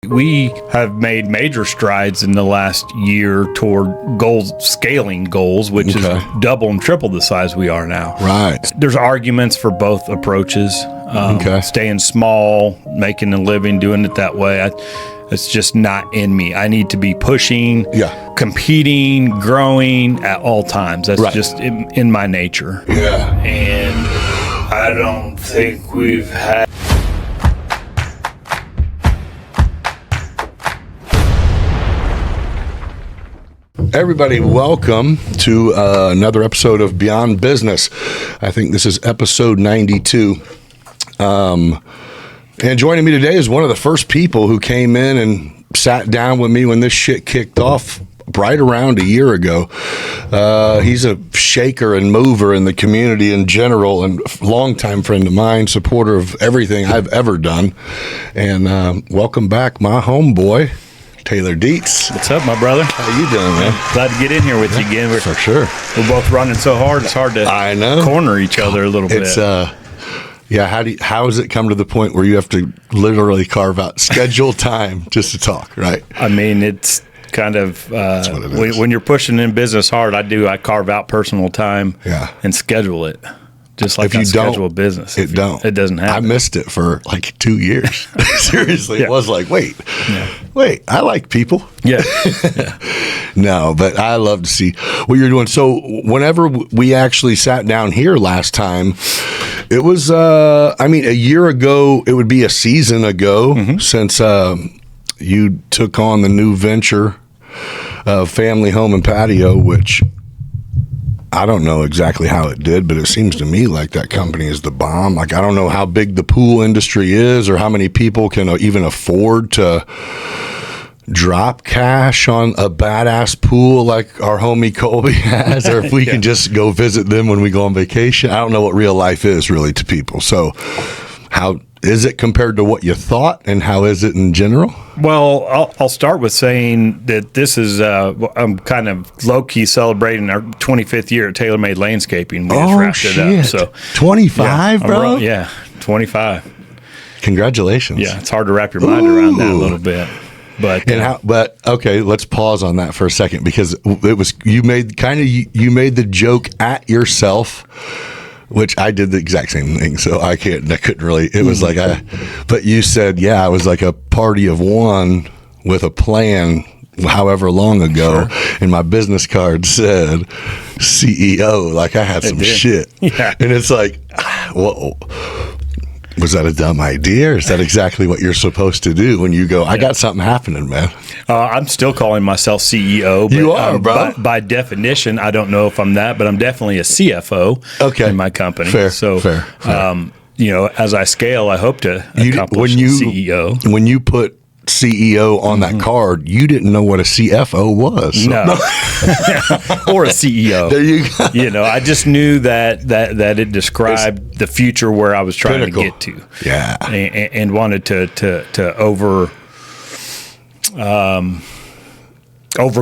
We have made major strides in the last year toward scaling goals, which is double and triple the size we are now. Right. There's arguments for both approaches. Staying small, making a living, doing it that way. It's just not in me. I need to be pushing, competing, growing at all times. That's just in my nature. Yeah. And I don't think we've had... Everybody, welcome to another episode of Beyond Business. I think this is episode 92. And joining me today is one of the first people who came in and sat down with me when this shit kicked off right around a year ago. He's a shaker and mover in the community in general and longtime friend of mine, supporter of everything I've ever done. And welcome back, my homeboy, Taylor Deetz. What's up, my brother? How you doing, man? Glad to get in here with you again. For sure. We're both running so hard, it's hard to corner each other a little bit. How has it come to the point where you have to literally carve out scheduled time just to talk, right? I mean, it's kind of when you're pushing in business hard, I carve out personal time and schedule it. Just like you schedule business. It doesn't happen. I missed it for like 2 years. Seriously, it was like, wait, I like people. Yeah. No, but I love to see what you're doing. So whenever we actually sat down here last time, it was, a year ago, it would be a season ago since you took on the new venture of Family Home and Patio, which I don't know exactly how it did, but it seems to me like that company is the bomb. Like, I don't know how big the pool industry is or how many people can even afford to drop cash on a badass pool like our homie Colby has, or if we can just go visit them when we go on vacation. I don't know what real life is really to people. So how is it compared to what you thought, and how is it in general? Well, I'll start with saying that this is, I'm kind of low-key celebrating our 25th year at Taylor Made Landscaping. We just wrapped it up. So 25, bro? 25. Congratulations. Yeah, it's hard to wrap your mind around that a little bit. But okay, let's pause on that for a second, because it was you made the joke at yourself, which I did the exact same thing. So I couldn't really. It was like but you said, I was like a party of one with a plan, however long ago, and my business card said CEO. Like, I had some shit, and it's like, whoa. Was that a dumb idea, or is that exactly what you're supposed to do when you go, I got something happening, man? I'm still calling myself CEO. But, you are, bro. By definition, I don't know if I'm that, but I'm definitely a CFO in my company. Fair. As I scale, I hope to accomplish CEO. When you put CEO on that card, you didn't know what a CFO was. So. No. Or a CEO. There you go. I just knew that it described the future where I was trying to get to. Yeah. And wanted to over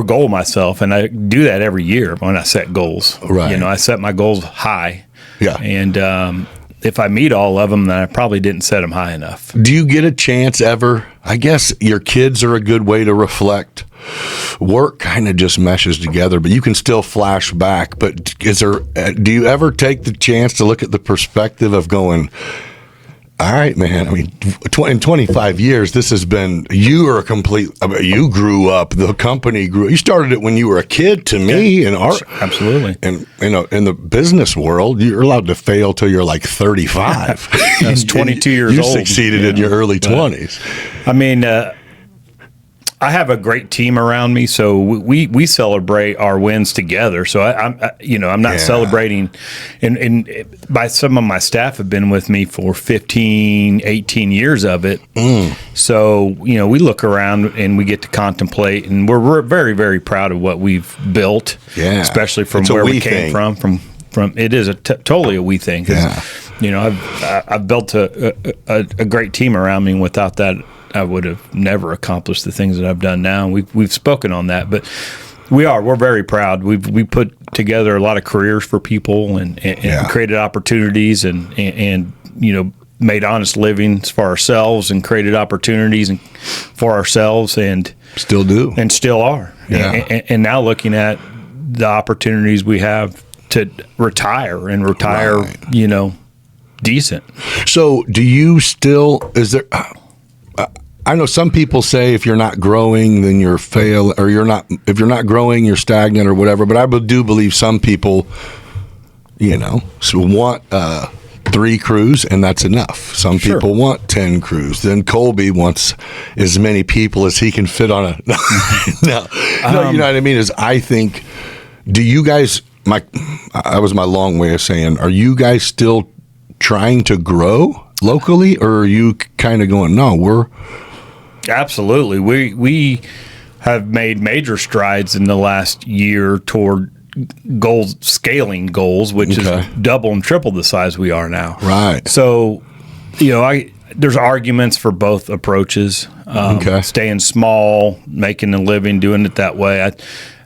goal myself. And I do that every year when I set goals. Right. I set my goals high. Yeah. And if I meet all of them, then I probably didn't set them high enough. Do you get a chance ever? I guess your kids are a good way to reflect. Work kind of just meshes together, but you can still flash back. But do you ever take the chance to look at the perspective of going, all right, man, I mean, in 25 years, this has been, you grew up, the company grew, you started it when you were a kid to me. Absolutely. And, in the business world, you're allowed to fail till you're like 35. That's 22 years old. You succeeded in your early 20s. I mean, I have a great team around me, so we celebrate our wins together. So I'm not celebrating, and by some of my staff have been with me for 15, 18 years of it. So we look around and we get to contemplate, and we're very, very proud of what we've built, especially from where we came from. From it is totally a we thing. I've built a great team around me. Without that, I would have never accomplished the things that I've done now. We've spoken on that, but we're very proud. We put together a lot of careers for people and created opportunities and made honest livings for ourselves and created opportunities for ourselves, and still do, and still are. Yeah. And now looking at the opportunities we have to retire, Right. Decent. So do you still, is there, I know some people say if you're not growing, then you're fail, or if you're not growing, you're stagnant or whatever. But I do believe some people, want 3 crews and that's enough. Some Sure. people want 10 crews. Then Colby wants as many people as he can fit on a, no, you know what I mean? I think, do you guys, that was my long way of saying, are you guys still trying to grow locally, or are you kind of going, no, we're... Absolutely. We have made major strides in the last year toward scaling goals, which is double and triple the size we are now. Right. So, there's arguments for both approaches. Staying small, making a living, doing it that way.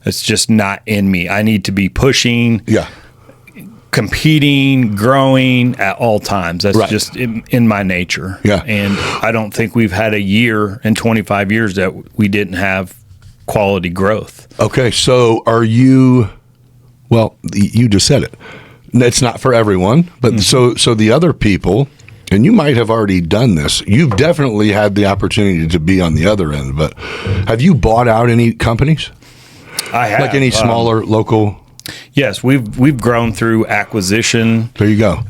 It's just not in me. I need to be pushing. Yeah. Competing, growing at all times. That's right. just in my nature. Yeah. And I don't think we've had a year in 25 years that we didn't have quality growth. Okay, so are you, well, you just said it. It's not for everyone, but so the other people, and you might have already done this, you've definitely had the opportunity to be on the other end, but have you bought out any companies? I have. Like any smaller local... Yes, we've grown through acquisition. There you go.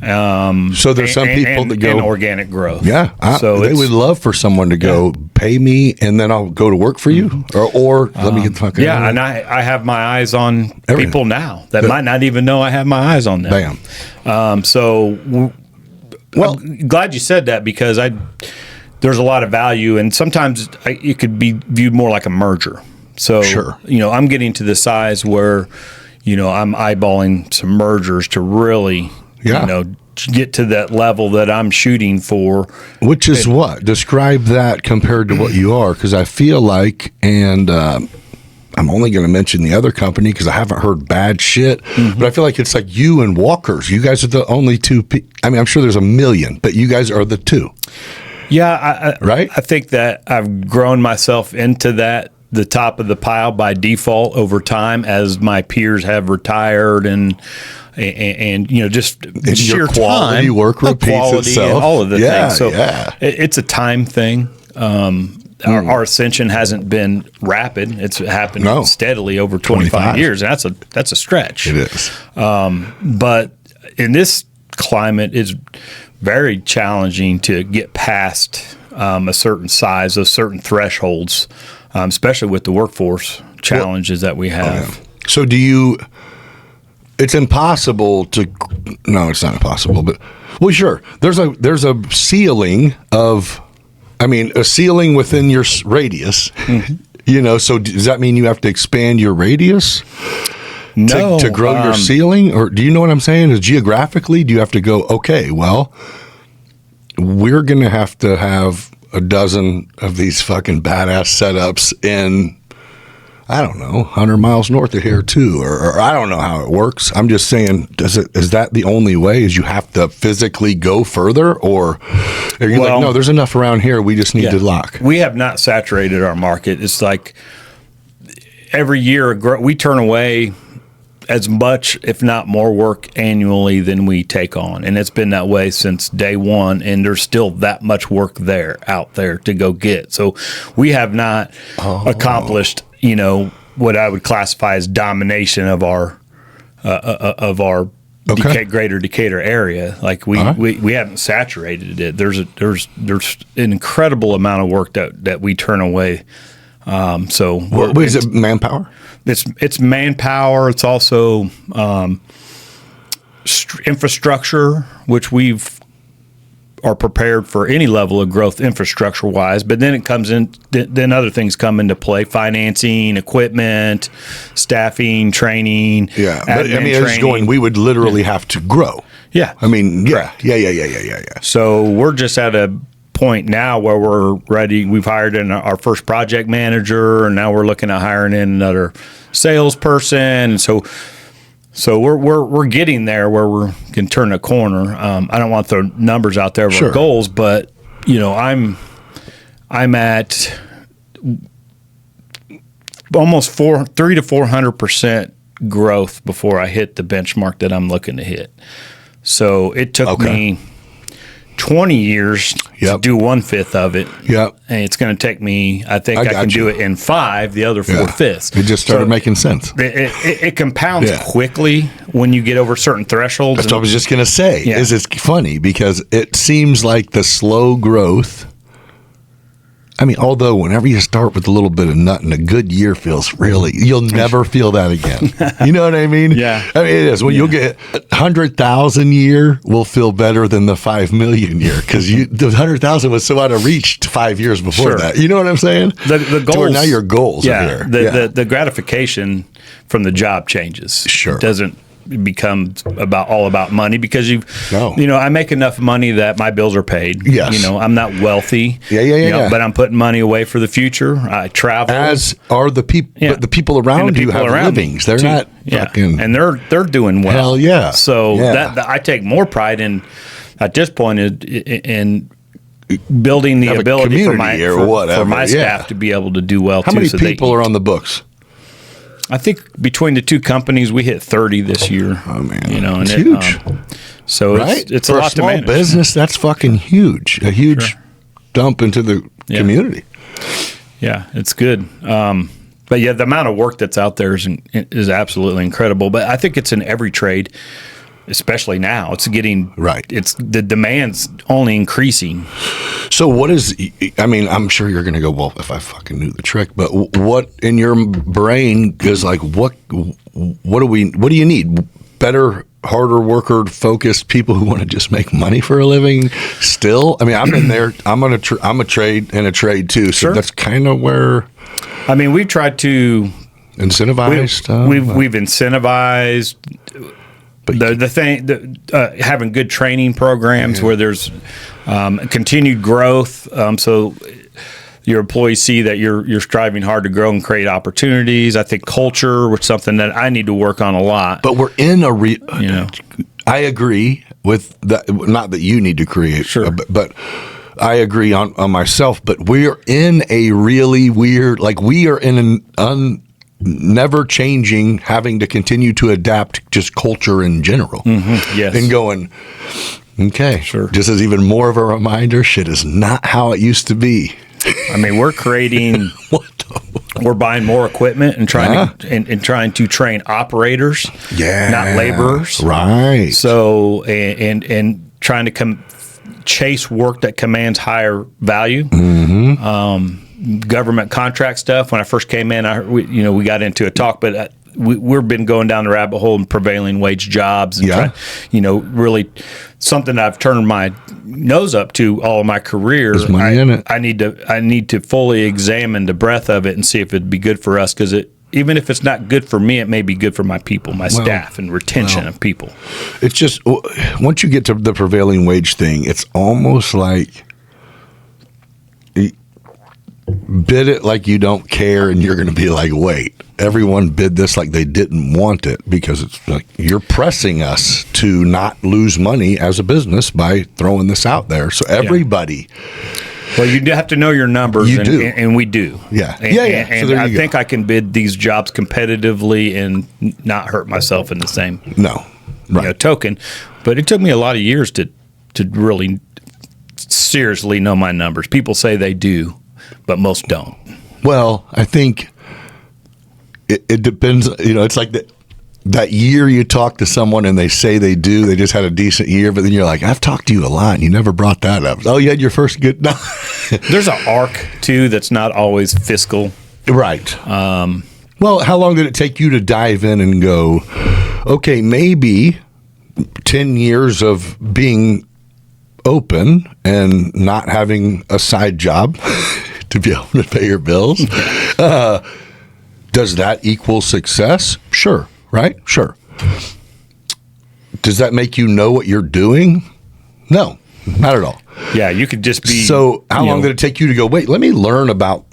So there's some people that go... And organic growth. Yeah. So they would love for someone to go, pay me, and then I'll go to work for you? Or let me get the fuck out. Yeah, and I have my eyes on people now that might not even know I have my eyes on them. Bam. I'm glad you said that, because there's a lot of value, and sometimes it could be viewed more like a merger. So, sure. I'm getting to the size where... I'm eyeballing some mergers to really, get to that level that I'm shooting for. Which is what? Describe that compared to what you are, because I feel like, and I'm only going to mention the other company because I haven't heard bad shit, but I feel like it's like you and Walker's. You guys are the only two. I'm sure there's a million, but you guys are the two. Yeah, right? I think that I've grown myself into the top of the pile by default over time as my peers have retired and just sheer your quality time, work repeats itself, and all of the things. So it's a time thing. Our ascension hasn't been rapid; it's happened steadily over 25 years. And that's a stretch. It is, but in this climate, it's very challenging to get past a certain size, of certain thresholds. Especially with the workforce challenges that we have. So it's impossible to, no, it's not impossible, but, well, sure. There's a ceiling of, a ceiling within your radius, so does that mean you have to expand your radius? No. To grow your ceiling? Or do you know what I'm saying? Is geographically, do you have to go, okay, well, we're going to have a dozen of these fucking badass setups in, I don't know, 100 miles north of here too, or I don't know how it works. I'm just saying, is that the only way? Is you have to physically go further, or are you like, no, there's enough around here, we just need to lock? We have not saturated our market. It's like every year we turn away as much, if not more, work annually than we take on. And it's been that way since day one, and there's still that much work out there to go get. So we have not accomplished, what I would classify as domination of our greater Decatur area. Like we haven't saturated it. There's an incredible amount of work that we turn away. Is it manpower? It's manpower. It's also infrastructure, which are prepared for any level of growth infrastructure wise. But then it comes in. Then other things come into play: financing, equipment, staffing, training. Yeah, but it's going. We would literally have to grow. Yeah, yeah. So we're just at a point now where we're ready. We've hired in our first project manager, and now we're looking at hiring in another salesperson. And so So we're getting there where we can turn a corner. I don't want to throw numbers out there of our goals, but I'm at almost 300 to 400% growth before I hit the benchmark that I'm looking to hit. So it took me 20 years to do 1/5 of it. Yep. And it's going to take me, I think I can do it in 5, the other 4/5. It just started making sense. It compounds quickly when you get over certain thresholds. That's what I was just going to say. Is it's funny because it seems like the slow growth. I mean, although whenever you start with a little bit of nutting, a good year feels you'll never feel that again. You know what I mean? Yeah. I mean, it is. When you'll get 100,000 year will feel better than the 5 million year because the 100,000 was so out of reach 5 years before that. You know what I'm saying? The goals. Now your goals are here. The gratification from the job changes. Sure. It doesn't become all about money because I make enough money that my bills are paid. Yes. I'm not wealthy. But I'm putting money away for the future. I travel. As are the people, but the people around you have livings. They're not fucking, and they're doing well. Hell yeah. So that I take more pride in at this point in building the ability for my staff to be able to do well. How many people are on the books? I think between the two companies, we hit 30 this year. Oh man, it's huge. It's for a lot to manage. Small business, that's fucking huge. A huge dump into the community. Yeah, it's good. But the amount of work that's out there is absolutely incredible. But I think it's in every trade, especially now. It's getting It's the demand's only increasing. So what is? I mean, I'm sure you're going to go, well, if I fucking knew the trick. But what in your brain is like? What do you need? Better, harder worker, focused people who want to just make money for a living. Still, I mean, I'm in there. I'm a trade too. So that's kind of where. I mean, we've tried to incentivize stuff. We've incentivized. The thing, having good training programs where there's continued growth, so your employees see that you're striving hard to grow and create opportunities. I think culture was something that I need to work on a lot. But we're in I agree with that. Not that you need to create, but I agree on myself. But we're in a really weird, we are in an never changing, having to continue to adapt just culture in general. Yes. And going, okay, just as even more of a reminder, shit is not how it used to be. I mean, we're creating, we're buying more equipment and trying to train operators, not laborers. Right. So, and trying to chase work that commands higher value. Government contract stuff. When I first came in, we got into a talk, but we've been going down the rabbit hole in prevailing wage jobs and really something that I've turned my nose up to all of my career. There's money in it. I need to fully examine the breadth of it and see if it'd be good for us, because even if it's not good for me, it may be good for my people, my staff, and retention of people. It's just once you get to the prevailing wage thing, it's almost like bid it like you don't care, and you're going to be like, wait, everyone bid this like they didn't want it, because it's like you're pressing us to not lose money as a business by throwing this out there. So everybody. Well, you have to know your numbers, and we do. Yeah. And I think I can bid these jobs competitively and not hurt myself in the same token. But it took me a lot of years to really seriously know my numbers. People say they do, but most don't. Well, I think it depends. It's like that year you talk to someone and they say they do. They just had a decent year, but then you're like, I've talked to you a lot and you never brought that up. Oh, you had your first good. No. There's an arc too that's not always fiscal. Right. Well, how long did it take you to dive in and go, okay, maybe 10 years of being open and not having a side job to be able to pay your bills. Does that equal success? Sure. Right? Sure. Does that make you know what you're doing? No, not at all. Yeah, you could just be. So how long did it take you to go, wait, let me learn about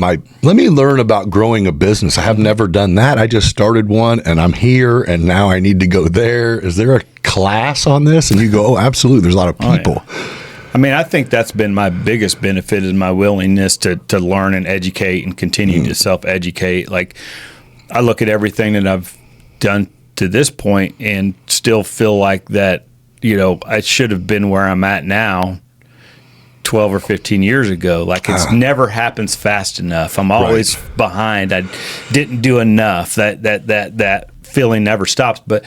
growing a business. I have never done that. I just started one and I'm here and now I need to go there. Is there a class on this? And you go, oh, absolutely. There's a lot of people. Oh, yeah. I mean, I think that's been my biggest benefit is my willingness to learn and educate and continue to self-educate. Like, I look at everything that I've done to this point and still feel like that, I should have been where I'm at now 12 or 15 years ago. Like, it's never happens fast enough. I'm always behind. I didn't do enough. That feeling never stops. But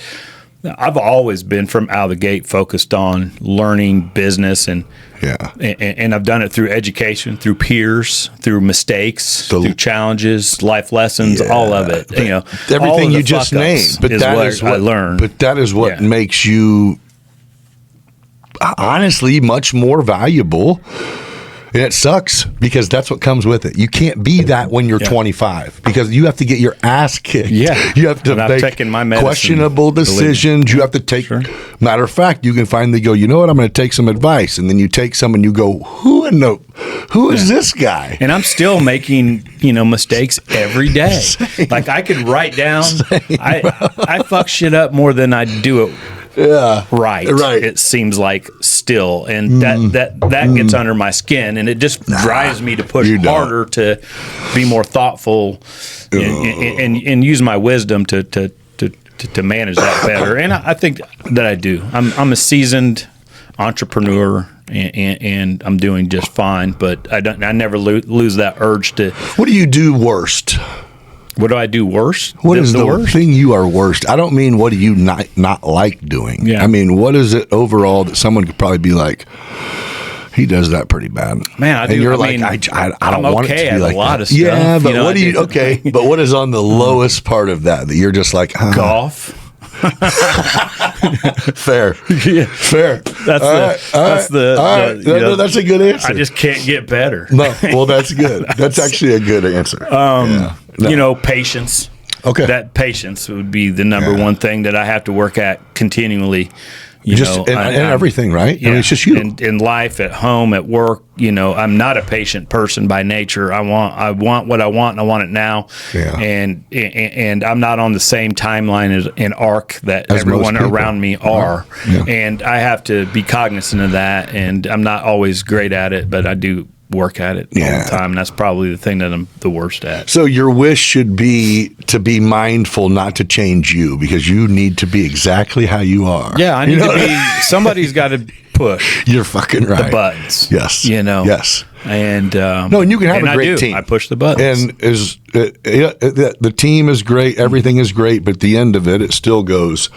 I've always been from out of the gate focused on learning business and I've done it through education, through peers, through mistakes, through challenges, life lessons, all of it. Everything you just named. But that is what I learned. But that is what makes you honestly much more valuable. And it sucks because that's what comes with it. You can't be that when you're 25 because you have to get your ass kicked. Yeah. You have to make questionable decisions. You have to take, matter of fact, you can finally go, you know what, I'm going to take some advice. And then you take some and you go, who is this guy? And I'm still making, mistakes every day. Like I could write down, I fuck shit up more than I do it. Right. It seems like still, and that gets under my skin, and it just drives me to push harder to be more thoughtful and use my wisdom to manage that better. And I think that I do. I'm a seasoned entrepreneur, and I'm doing just fine. But I never lose that urge to. What do you do worst? What do I do worse? What is the worst thing you are worst? I don't mean what do you not like doing. Yeah. I mean, what is it overall that someone could probably be like, he does that pretty bad. Man, I do. And you're I don't want it to be like a lot that. of stuff. Yeah, but what do you? Okay, but what is on the lowest part of that you're just like golf? Fair. Fair. That's a good answer. I just can't get better. No, well, that's good. That's actually a good answer. Patience. Okay. That patience would be the number one thing that I have to work at continually. And everything, right? Yeah. I mean, it's just you. In life, at home, at work, I'm not a patient person by nature. I want what I want, and I want it now. Yeah. And I'm not on the same timeline and arc that everyone around me are. Yeah. And I have to be cognizant of that. And I'm not always great at it, but I do work at it all the time. And that's probably the thing that I'm the worst at. So your wish should be to be mindful, not to change you, because you need to be exactly how you are. Yeah, I need to be. Somebody's got to push. You're fucking right. The buttons. Yes. Yes. And and you can have a great team. I push the buttons. And the team is great. Everything is great. But at the end of it, it still goes,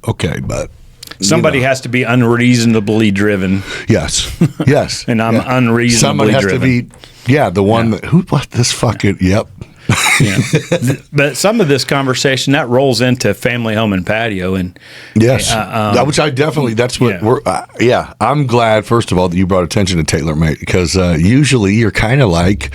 okay, but. Somebody has to be unreasonably driven. Yes. And I'm unreasonably Someone has driven. to be, the one that, what this fucking, yep. But some of this conversation, that rolls into family, home, and patio. And yes, which I definitely, that's what we're, I'm glad, first of all, that you brought attention to Taylor, mate, because usually you're kind of like,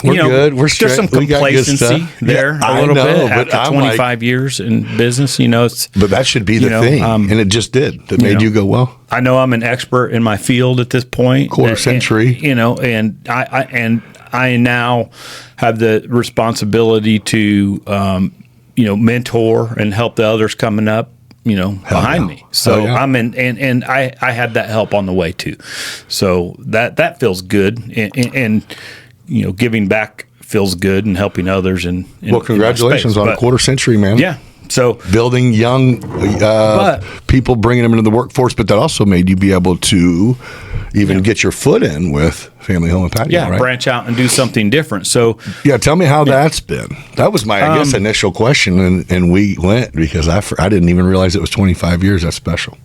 we're good. We're straight. There's some complacency there a little bit after 25 years in business. But that should be the thing, and it just did. That made you go, well. I know I'm an expert in my field at this point. Quarter century. And I now have the responsibility to mentor and help the others coming up. Behind me. So I'm in, and I had that help on the way too. So that feels good, and giving back feels good, and helping others. And well, congratulations on a quarter century, man. Yeah. So building young people, bringing them into the workforce, but that also made you be able to even get your foot in with family, home, and patio. Yeah, right? Branch out and do something different. So tell me how that's been. That was my, I guess, initial question, and we went because I didn't even realize it was 25 years. That's special.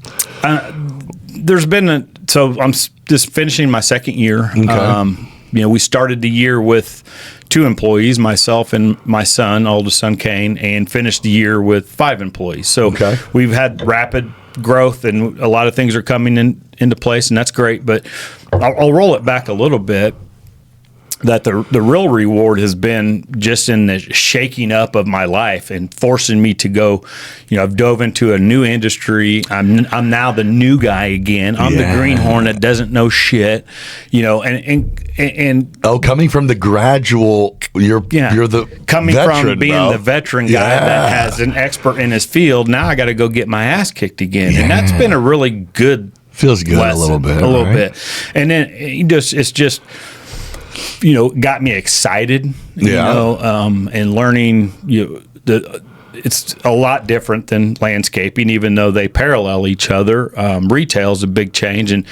There's been so I'm just finishing my second year. Okay. We started the year with 2 employees, myself and my son, oldest son Kane, and finished the year with 5 employees. So we've had rapid growth, and a lot of things are coming into place, and that's great. But I'll roll it back a little bit. that the real reward has been just in the shaking up of my life and forcing me to go, I've dove into a new industry. I'm now the new guy again. I'm the greenhorn that doesn't know shit, and coming from the gradual, you're the coming veteran, from being the veteran guy that has an expert in his field. Now I got to go get my ass kicked again, and that's been a really good feels good lesson, a little bit, and then it's just got me excited, and learning. It's a lot different than landscaping, even though they parallel each other. Retail is a big change, and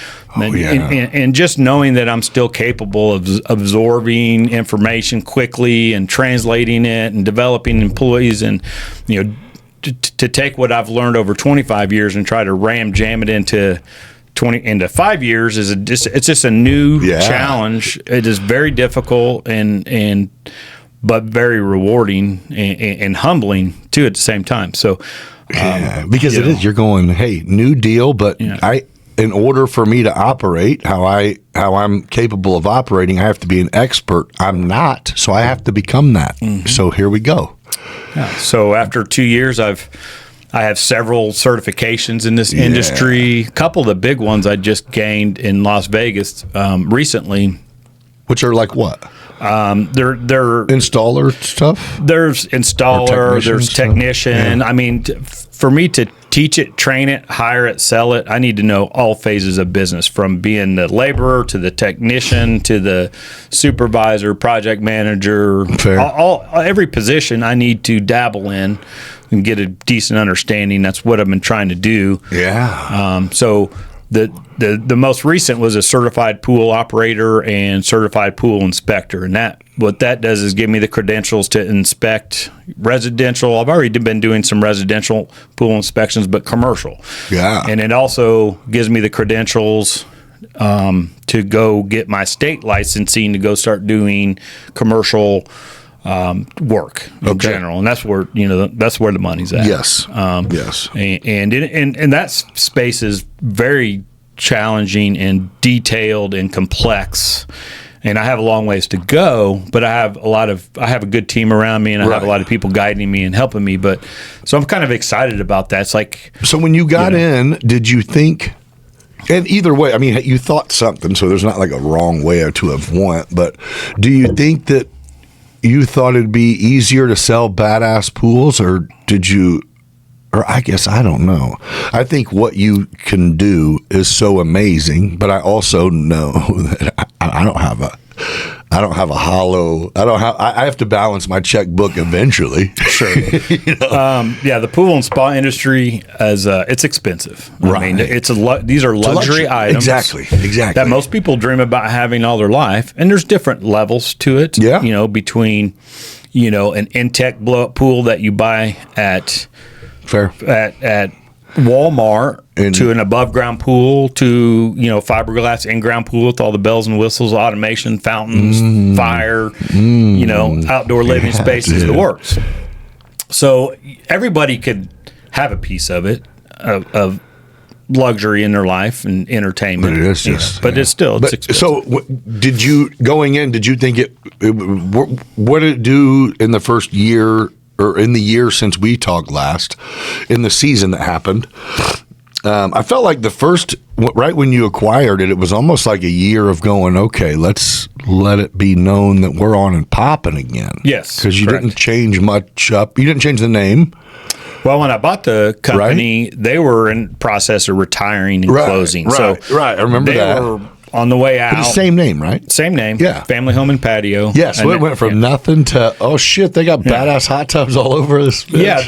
just knowing that I'm still capable of absorbing information quickly and translating it and developing employees, and to take what I've learned over 25 years and try to jam it into 5 years it's just a new challenge. It is very difficult but very rewarding and humbling too at the same time. So because you're going, hey, new deal, but in order for me to operate how I'm capable of operating, I have to be an expert. I'm not, so I have to become that. Mm-hmm. So here we go. Yeah. So after 2 years, I have several certifications in this industry. A couple of the big ones I just gained in Las Vegas recently. Which are like what? They're installer stuff. There's installer. There's technician. Yeah. I mean, for me to teach it, train it, hire it, sell it, I need to know all phases of business, from being the laborer to the technician to the supervisor, project manager. Every position I need to dabble in and get a decent understanding. That's what I've been trying to do. Yeah. So the most recent was a certified pool operator and certified pool inspector, and what that does is give me the credentials to inspect residential. I've already been doing some residential pool inspections, but commercial. Yeah. And it also gives me the credentials to go get my state licensing to go start doing commercial work in general, and that's where the money's at. Yes, yes, and that space is very challenging and detailed and complex. And I have a long ways to go, but I have a good team around me, and I have a lot of people guiding me and helping me. But so I'm kind of excited about that. It's like, so when you got in, did you think? And either way, I mean, you thought something, so there's not like a wrong way to have went. But do you think that you thought it'd be easier to sell badass pools, or did you? Or I guess I don't know. I think what you can do is so amazing, but I also know that I don't have a hollow. I have to balance my checkbook eventually. Sure. The pool and spa industry it's expensive. Right. I mean, these are luxury items. Exactly. That most people dream about having all their life, and there's different levels to it. Yeah. Between an Intech blow-up pool that you buy at Walmart to an above ground pool to fiberglass in ground pool with all the bells and whistles, automation, fountains, fire, outdoor living spaces, the works. So everybody could have a piece of it of luxury in their life and entertainment. But it is just, it's expensive. So did you think what did it do in the first year? Or in the year since we talked last, in the season that happened, I felt like the first, right when you acquired it, it was almost like a year of going, okay, let's let it be known that we're on and popping again. Yes, because you didn't change much up. You didn't change the name. Well, when I bought the company, they were in process of retiring and closing. Right. I remember that. They were on the way out. But the same name, right? Same name. Yeah. Family Home and Patio. Yeah, so it went from nothing to, oh shit, they got badass hot tubs all over this bitch. Yeah,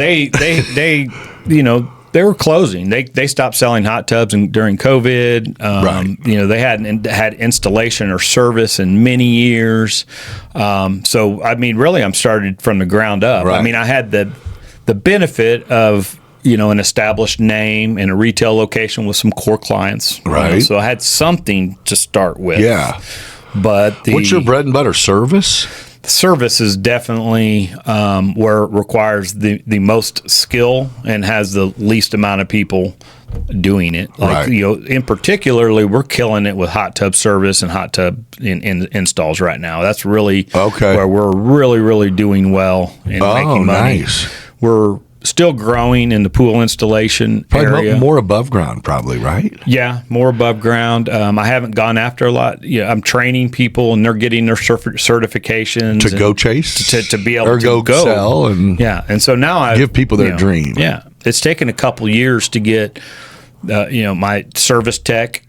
they were closing. They stopped selling hot tubs during COVID. They hadn't had installation or service in many years. So I mean, really, I'm started from the ground up. Right. I mean, I had the benefit of an established name and a retail location with some core clients. Right. So I had something to start with. Yeah. But what's your bread and butter? Service? Service is definitely where it requires the most skill and has the least amount of people doing it. Like, in particularly, we're killing it with hot tub service and hot tub in installs right now. That's really where we're really, really doing well and making money. Nice. We're still growing in the pool installation area. More above ground, probably, right? Yeah, more above ground. I haven't gone after a lot. Yeah, I'm training people, and they're getting their certifications to go chase, to be able to go sell, and and so now I give people their dream. Yeah, it's taken a couple years to get my service tech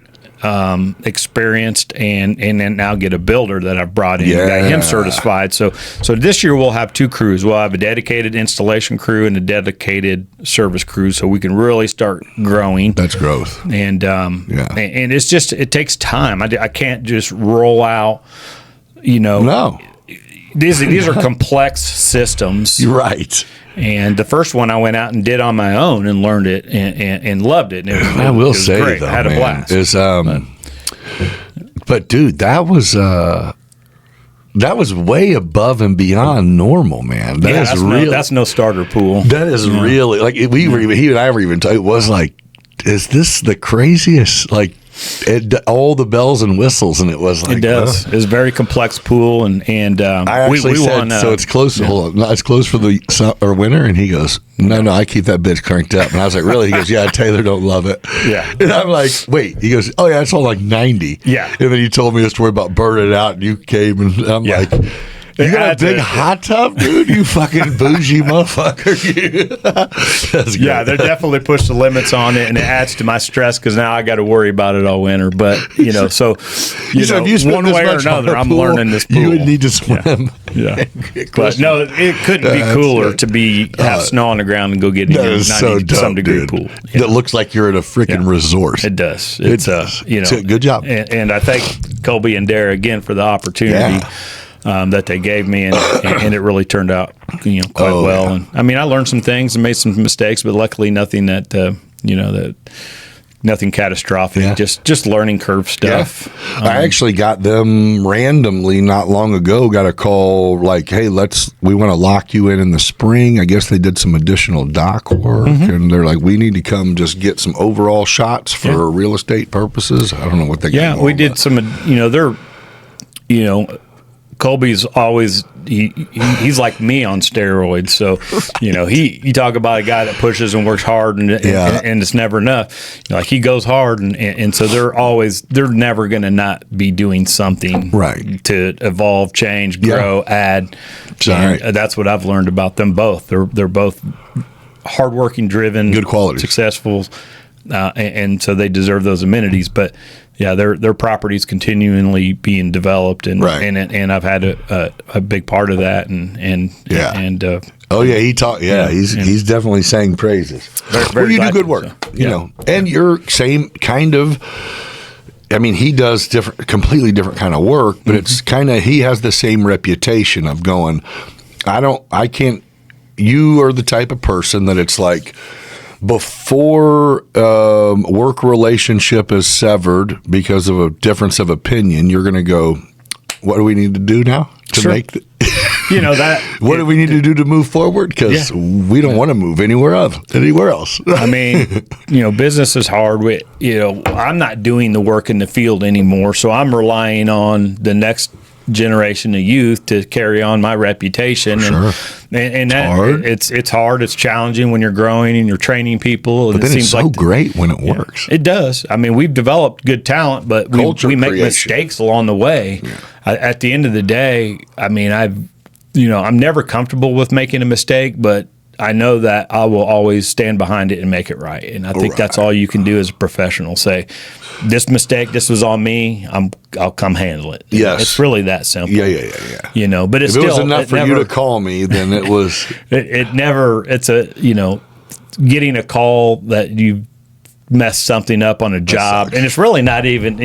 experienced, and then now get a builder that I've brought in, got him certified. So this year we'll have 2 crews. We'll have a dedicated installation crew and a dedicated service crew, so we can really start growing. That's growth. And and it's just, it takes time. I can't just roll out, No. These are complex systems. You're right. And the first one I went out and did on my own and learned it and loved it. And I will say, great. though, I had a blast. But dude, that was way above and beyond normal, man. That's no starter pool. That is really like he and I were even. It was like, is this the craziest? Like, all the bells and whistles, and it was like, it does. It's a very complex pool, and I actually said, so it's closed. Hold on, it's closed for the winter, and he goes, no, I keep that bitch cranked up. And I was like, really? He goes, yeah, Taylor don't love it. Yeah, and I'm like, wait. He goes, oh yeah, it's all like 90. Yeah, and then he told me a story about burning it out, and you came, and I'm like, you got a big hot tub, dude? You fucking bougie motherfucker. That's great. Yeah, they definitely pushed the limits on it, and it adds to my stress because now I got to worry about it all winter. But, so if you one way or another, I'm learning this pool. You would need to swim. Yeah. But no, it couldn't be cooler to have snow on the ground and go get in a 90-some-degree pool. That looks like you're at a freaking resort. It does. It's good job. And I thank Colby and Dara again for the opportunity. Yeah. That they gave me, and it really turned out, quite well. Yeah. And I mean, I learned some things and made some mistakes, but luckily nothing that nothing catastrophic. Yeah. Just learning curve stuff. Yeah. I actually got them randomly not long ago. Got a call like, "Hey, we want to lock you in the spring." I guess they did some additional dock work, and they're like, "We need to come just get some overall shots for real estate purposes." I don't know what they. Yeah, we did some. Colby's always he's like me on steroids. So you talk about a guy that pushes and works hard and it's never enough. Like, he goes hard and so they're never going to not be doing something to evolve, change, grow, add. That's what I've learned about them both. They're both hardworking, driven, good quality, successful, and so they deserve those amenities. But yeah, their property's continually being developed, and I've had a big part of that, he's definitely sang praises. Very you do good work, and you're same kind of. I mean, he does completely different kind of work, but it's kind of, he has the same reputation of going, I can't. You are the type of person that it's like, before work relationship is severed because of a difference of opinion, you're going to go, what do we need to do now to make what do we need to do to move forward? Because we don't want to move anywhere else. I mean, business is hard. I'm not doing the work in the field anymore, so I'm relying on the next generation of youth to carry on my reputation. And it's hard. It's challenging when you're growing and you're training people. And but then it's so great when it works. It does. I mean, we've developed good talent, but we make mistakes along the way. Yeah. At the end of the day, I mean, I'm never comfortable with making a mistake, but I know that I will always stand behind it and make it right. And I think that's all you can do as a professional. Say, this mistake, this was on me. I'll come handle it. Yes. It's really that simple. Yeah. But if it was enough for you to call me, then it was. It's getting a call that you messed something up on a job, and it's really not even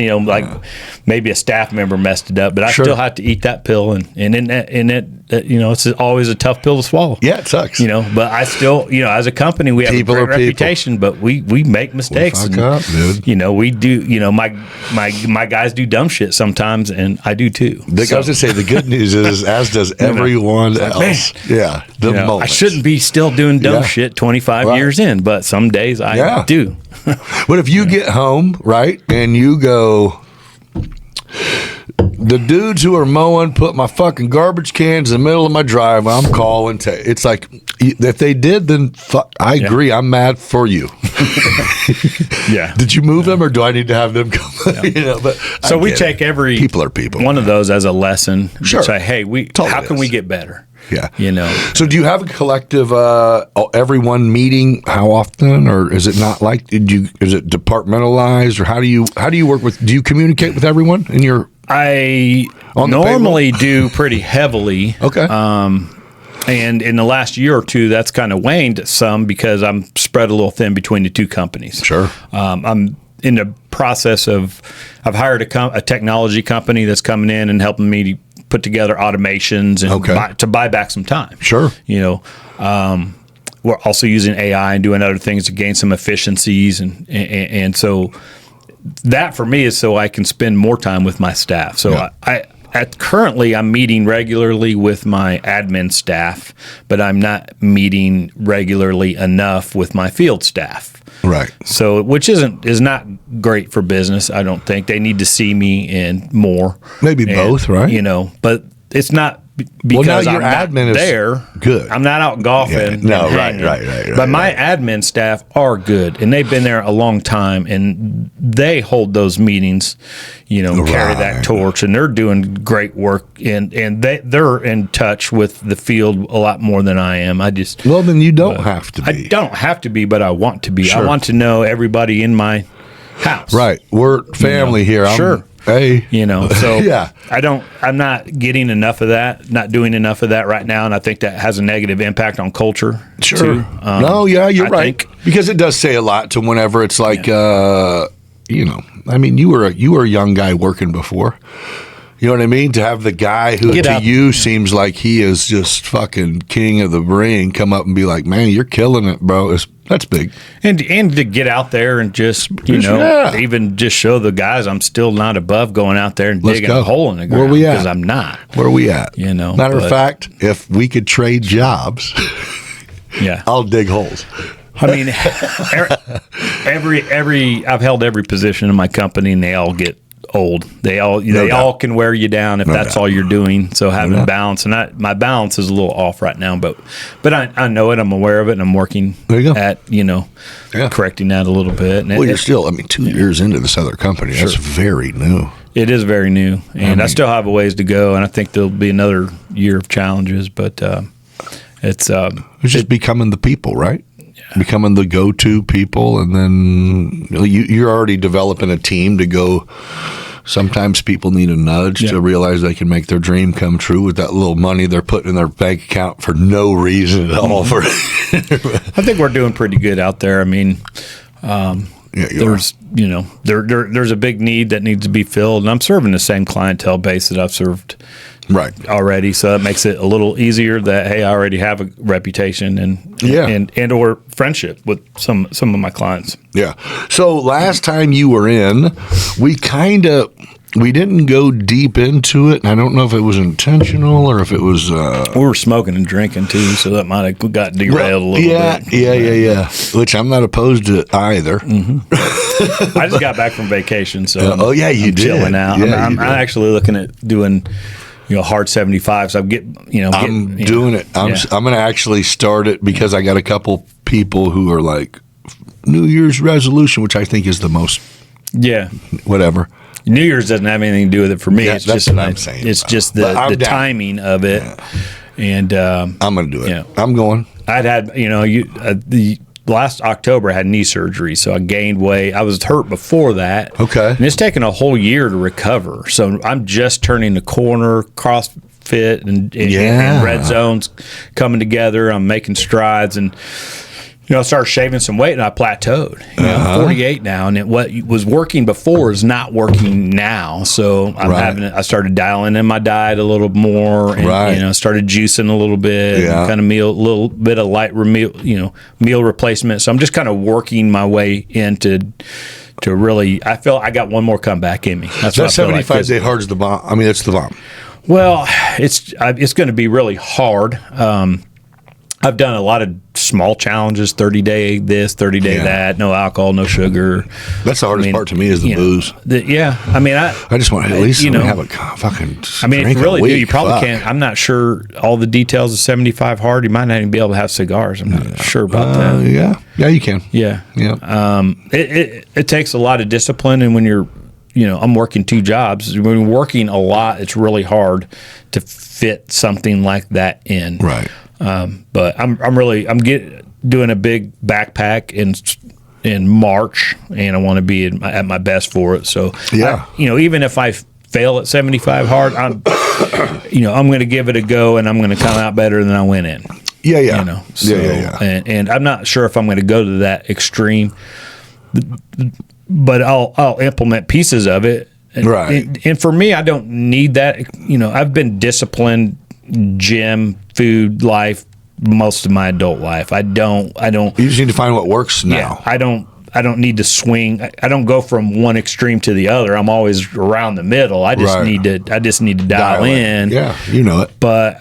maybe a staff member messed it up, but I still have to eat that pill, and it's always a tough pill to swallow. Yeah, it sucks. But I still, as a company, we have a great reputation, but we make mistakes. We fuck up, dude. We do. My guys do dumb shit sometimes, and I do too. I was to say, the good news is, as does everyone else. Man, I shouldn't be still doing dumb shit 25 years in, but some days I do. But if you get home, right, and you go, the dudes who are mowing put my fucking garbage cans in the middle of my driveway, I'm calling. It's like, if they did, then I agree. I'm mad for you. Yeah. Did you move them, or do I need to have them come? Yeah. But so we take every people are people. One of those as a lesson. Sure. Say, hey, how can we get better? Yeah. So do you have a collective everyone meeting? How often, or is it not like? Is it departmentalized, or how do you work with? Do you communicate with everyone in your? I normally do pretty heavily. Okay. And in the last year or two, that's kind of waned some because I'm spread a little thin between the two companies. Sure. I'm in the process of, I've hired a technology company that's coming in and helping me put together automations and to buy back some time. Sure. We're also using AI and doing other things to gain some efficiencies. And so that for me is so I can spend more time with my staff. So currently I'm meeting regularly with my admin staff, but I'm not meeting regularly enough with my field staff. Right. So, which is not great for business. I don't think they need to see me in more. Maybe both, right? But it's not because your I'm admin not there. Good. I'm not out golfing. Yeah. No, right. But my admin staff are good, and they've been there a long time, and they hold those meetings. Carry that torch, and they're doing great work, and they're in touch with the field a lot more than I am. Well, then you don't have to be. I don't have to be, but I want to be. Sure. I want to know everybody in my house. Right. We're family here. Sure. Hey. So yeah. I'm not getting enough of that, not doing enough of that right now, and I think that has a negative impact on culture. Sure. Too. You're right. Because it does say a lot to whenever it's like, you were a young guy working before. You know what I mean? To have the guy who to you seems like he is just fucking king of the ring come up and be like, man, you're killing it, bro. That's big. And to get out there and just, even just show the guys I'm still not above going out there and digging a hole in the ground. Where we at? Because I'm not. Where are we at? Matter of fact, if we could trade jobs, I'll dig holes. I mean, I've held every position in my company, and they all get old. They all can wear you down if that's all you're doing. So having balance, and my balance is a little off right now, but I know it. I'm aware of it, and I'm working at correcting that a little bit. And you're still 2 years into this other company. That's very new. It is very new, and I still have a ways to go, and I think there'll be another year of challenges. But it's just becoming the people, right? Becoming the go-to people, and then you're already developing a team to go. Sometimes people need a nudge to realize they can make their dream come true with that little money they're putting in their bank account for no reason at all. I think we're doing pretty good out there. I mean, there's there's a big need that needs to be filled, and I'm serving the same clientele base that I've served already, so that makes it a little easier that I already have a reputation and or friendship with some of my clients. Yeah. So last time you were in, we didn't go deep into it, and I don't know if it was intentional or if it was we were smoking and drinking too, so that might have got derailed a little bit. Yeah. Which I'm not opposed to either. Mm-hmm. I just got back from vacation, so I'm chilling out. Yeah, I'm actually looking at doing hard 75. So I'm doing it. I'm going to actually start it because I got a couple people who are like New Year's resolution, which I think is the most. Yeah. Whatever. New Year's doesn't have anything to do with it for me. Yeah, it's just what I'm saying. It's just the timing of it. Yeah. And I'm going to do it. I'm going. I'd had, the last October I had knee surgery, so I gained weight. I was hurt before that. Okay. And it's taken a whole year to recover. So I'm just turning the corner, CrossFit and red zones coming together. I'm making strides, and I started shaving some weight, and I plateaued. I'm 48 now, and what was working before is not working now. So I started dialing in my diet a little more, and started juicing a little bit, and kind of a little bit of light meal replacement. So I'm just kind of working my way into really. I feel I got one more comeback in me. That's what 75 day hard is the bomb. I mean, it's the bomb. Well, it's going to be really hard. I've done a lot of small challenges, 30-day this, 30-day that, no alcohol, no sugar. That's the hardest part to me is the booze. I mean, I just want to at least have a fucking I mean, if you really do, you probably Fuck. can't. I'm not sure all the details of 75 hard. You might not even be able to have cigars. I'm not sure about that. Yeah, you can. Yeah. It takes a lot of discipline, and when you're, I'm working 2 jobs. When you're working a lot, it's really hard to fit something like that in. Right. But I'm doing a big backpack in March, and I want to be at my best for it. So even if I fail at 75 hard, I'm going to give it a go, and I'm going to come out better than I went in. Yeah. And I'm not sure if I'm going to go to that extreme, but I'll implement pieces of it. Right. And for me, I don't need that. I've been disciplined gym, food, life most of my adult life. I don't. You just need to find what works now. Yeah, I don't need to swing. I don't go from one extreme to the other. I'm always around the middle. I just need to dial in. Yeah, you know it. But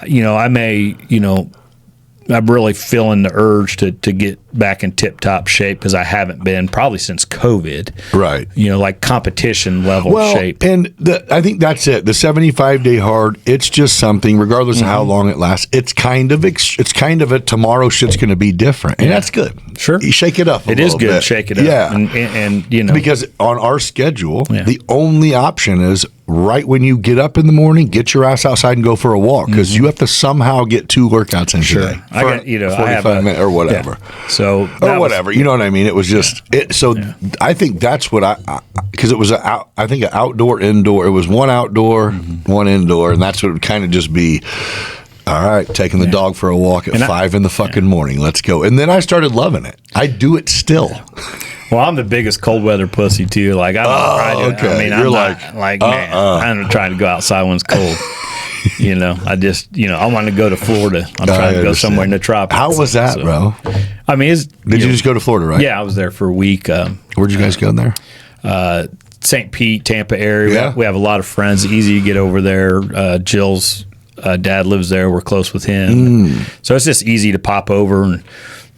I'm really feeling the urge to get back in tip-top shape, because I haven't been probably since COVID. Right. Like competition level shape. And I think that's it. The 75-day hard, it's just something, regardless of how long it lasts, it's kind of a tomorrow shit's going to be different. And that's good. Sure. You shake it up a little bit. It is good to shake it up. Yeah. And because on our schedule, the only option is right when you get up in the morning, get your ass outside and go for a walk, because you have to somehow get 2 workouts in today. I got, 45 minutes or whatever. Yeah. So or whatever, you know what I mean? It was just it. So I think that's what because it was an outdoor, indoor. It was one outdoor, one indoor, and that's what it would kind of just be. All right, taking the dog for a walk at 5 in the fucking morning. Let's go. And then I started loving it. I do it still. Well, I'm the biggest cold weather pussy too. Like I'm I'm not trying to go outside when it's cold. I just, I want to go to Florida. I'm trying to go somewhere in the tropics. How was that, bro? I mean, did you just go to Florida, right? Yeah, I was there for a week. Where'd you guys go there? St. Pete, Tampa area. Yeah. We have a lot of friends. Easy to get over there. Jill's dad lives there. We're close with him. So it's just easy to pop over. And,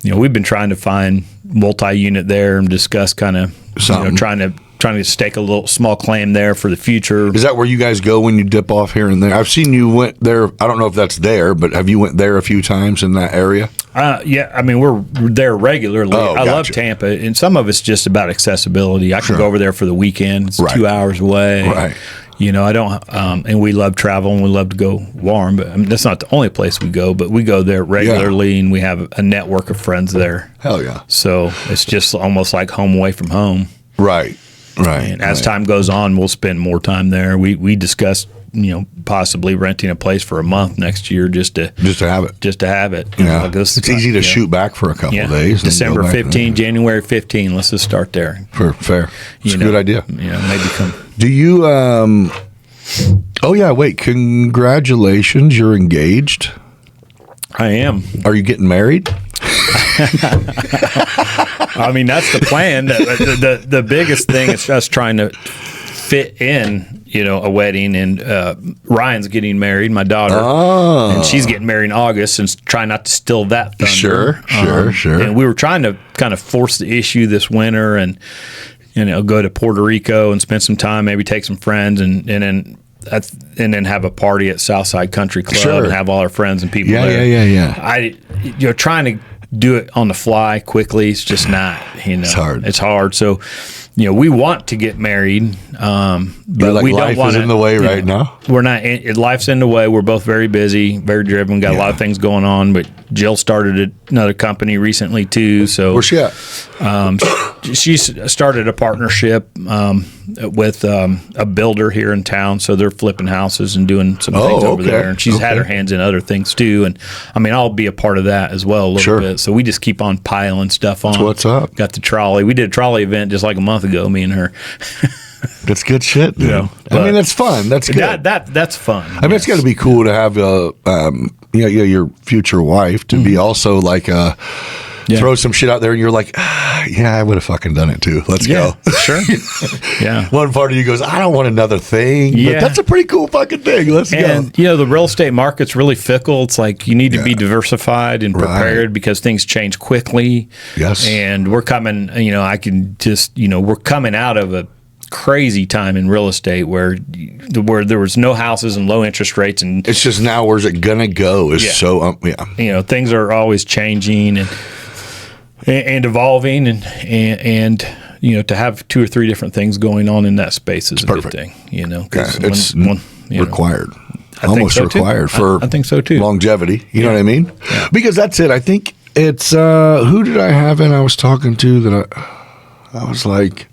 we've been trying to find multi-unit there and discuss kind of, trying to stake a little small claim there for the future. Is that where you guys go when you dip off here and there? I've seen you went there. I don't know if that's there, but have you went there a few times in that area? Yeah, I mean, we're there regularly. I love Tampa, and some of it's just about accessibility. I can go over there for the weekend. It's 2 hours away. Right. I don't, and we love travel and we love to go warm, but that's not the only place we go, but we go there regularly and we have a network of friends there. Hell yeah. So it's just almost like home away from home. Right. And as time goes on, we'll spend more time there. We discussed, possibly renting a place for a month next year just to have it. Yeah. It's easy to shoot back for a couple of days. December 15, January 15. Let's just start there. Fair. It's a good idea. Maybe come. Do you? Oh yeah. Wait. Congratulations. You're engaged. I am. Are you getting married? I mean, that's the plan. The biggest thing is us trying to fit in, a wedding. And Ryan's getting married, my daughter, and she's getting married in August, and try not to steal that thunder. Sure. And we were trying to kind of force the issue this winter, and go to Puerto Rico and spend some time, maybe take some friends, and then have a party at Southside Country Club and have all our friends and people there. Yeah. Trying to do it on the fly quickly, it's just not, It's hard. So, we want to get married, but we don't want to. Life is in the way right now. We're not. Life's in the way. We're both very busy, very driven. Got a lot of things going on. But Jill started another company recently too. So where's she at? She started a partnership with a builder here in town. So they're flipping houses and doing some things over there. And she's had her hands in other things too. And I mean, I'll be a part of that as well a little bit. So we just keep on piling stuff on. That's what's up? Got the trolley. We did a trolley event just like a month ago, me and her. That's good shit, dude. I mean, that's fun. That's good. That's fun. I mean, it's got to be cool to have your future wife to be also like a throw some shit out there, and you're like, yeah, I would have fucking done it too. Let's go. Sure. Yeah. One part of you goes, I don't want another thing. Yeah. But that's a pretty cool fucking thing. Let's go. And, the real estate market's really fickle. It's like you need to be diversified and prepared because things change quickly. Yes. And we're coming, we're coming out of a crazy time in real estate where there was no houses and low interest rates, and it's just now where's it gonna go is so things are always changing and evolving, and to have 2 or 3 different things going on in that space is a good thing. It's required. Almost so required for I think so too. Longevity. You know what I mean? Yeah. Because that's it. I think it's who did I have in I was talking to that I was like,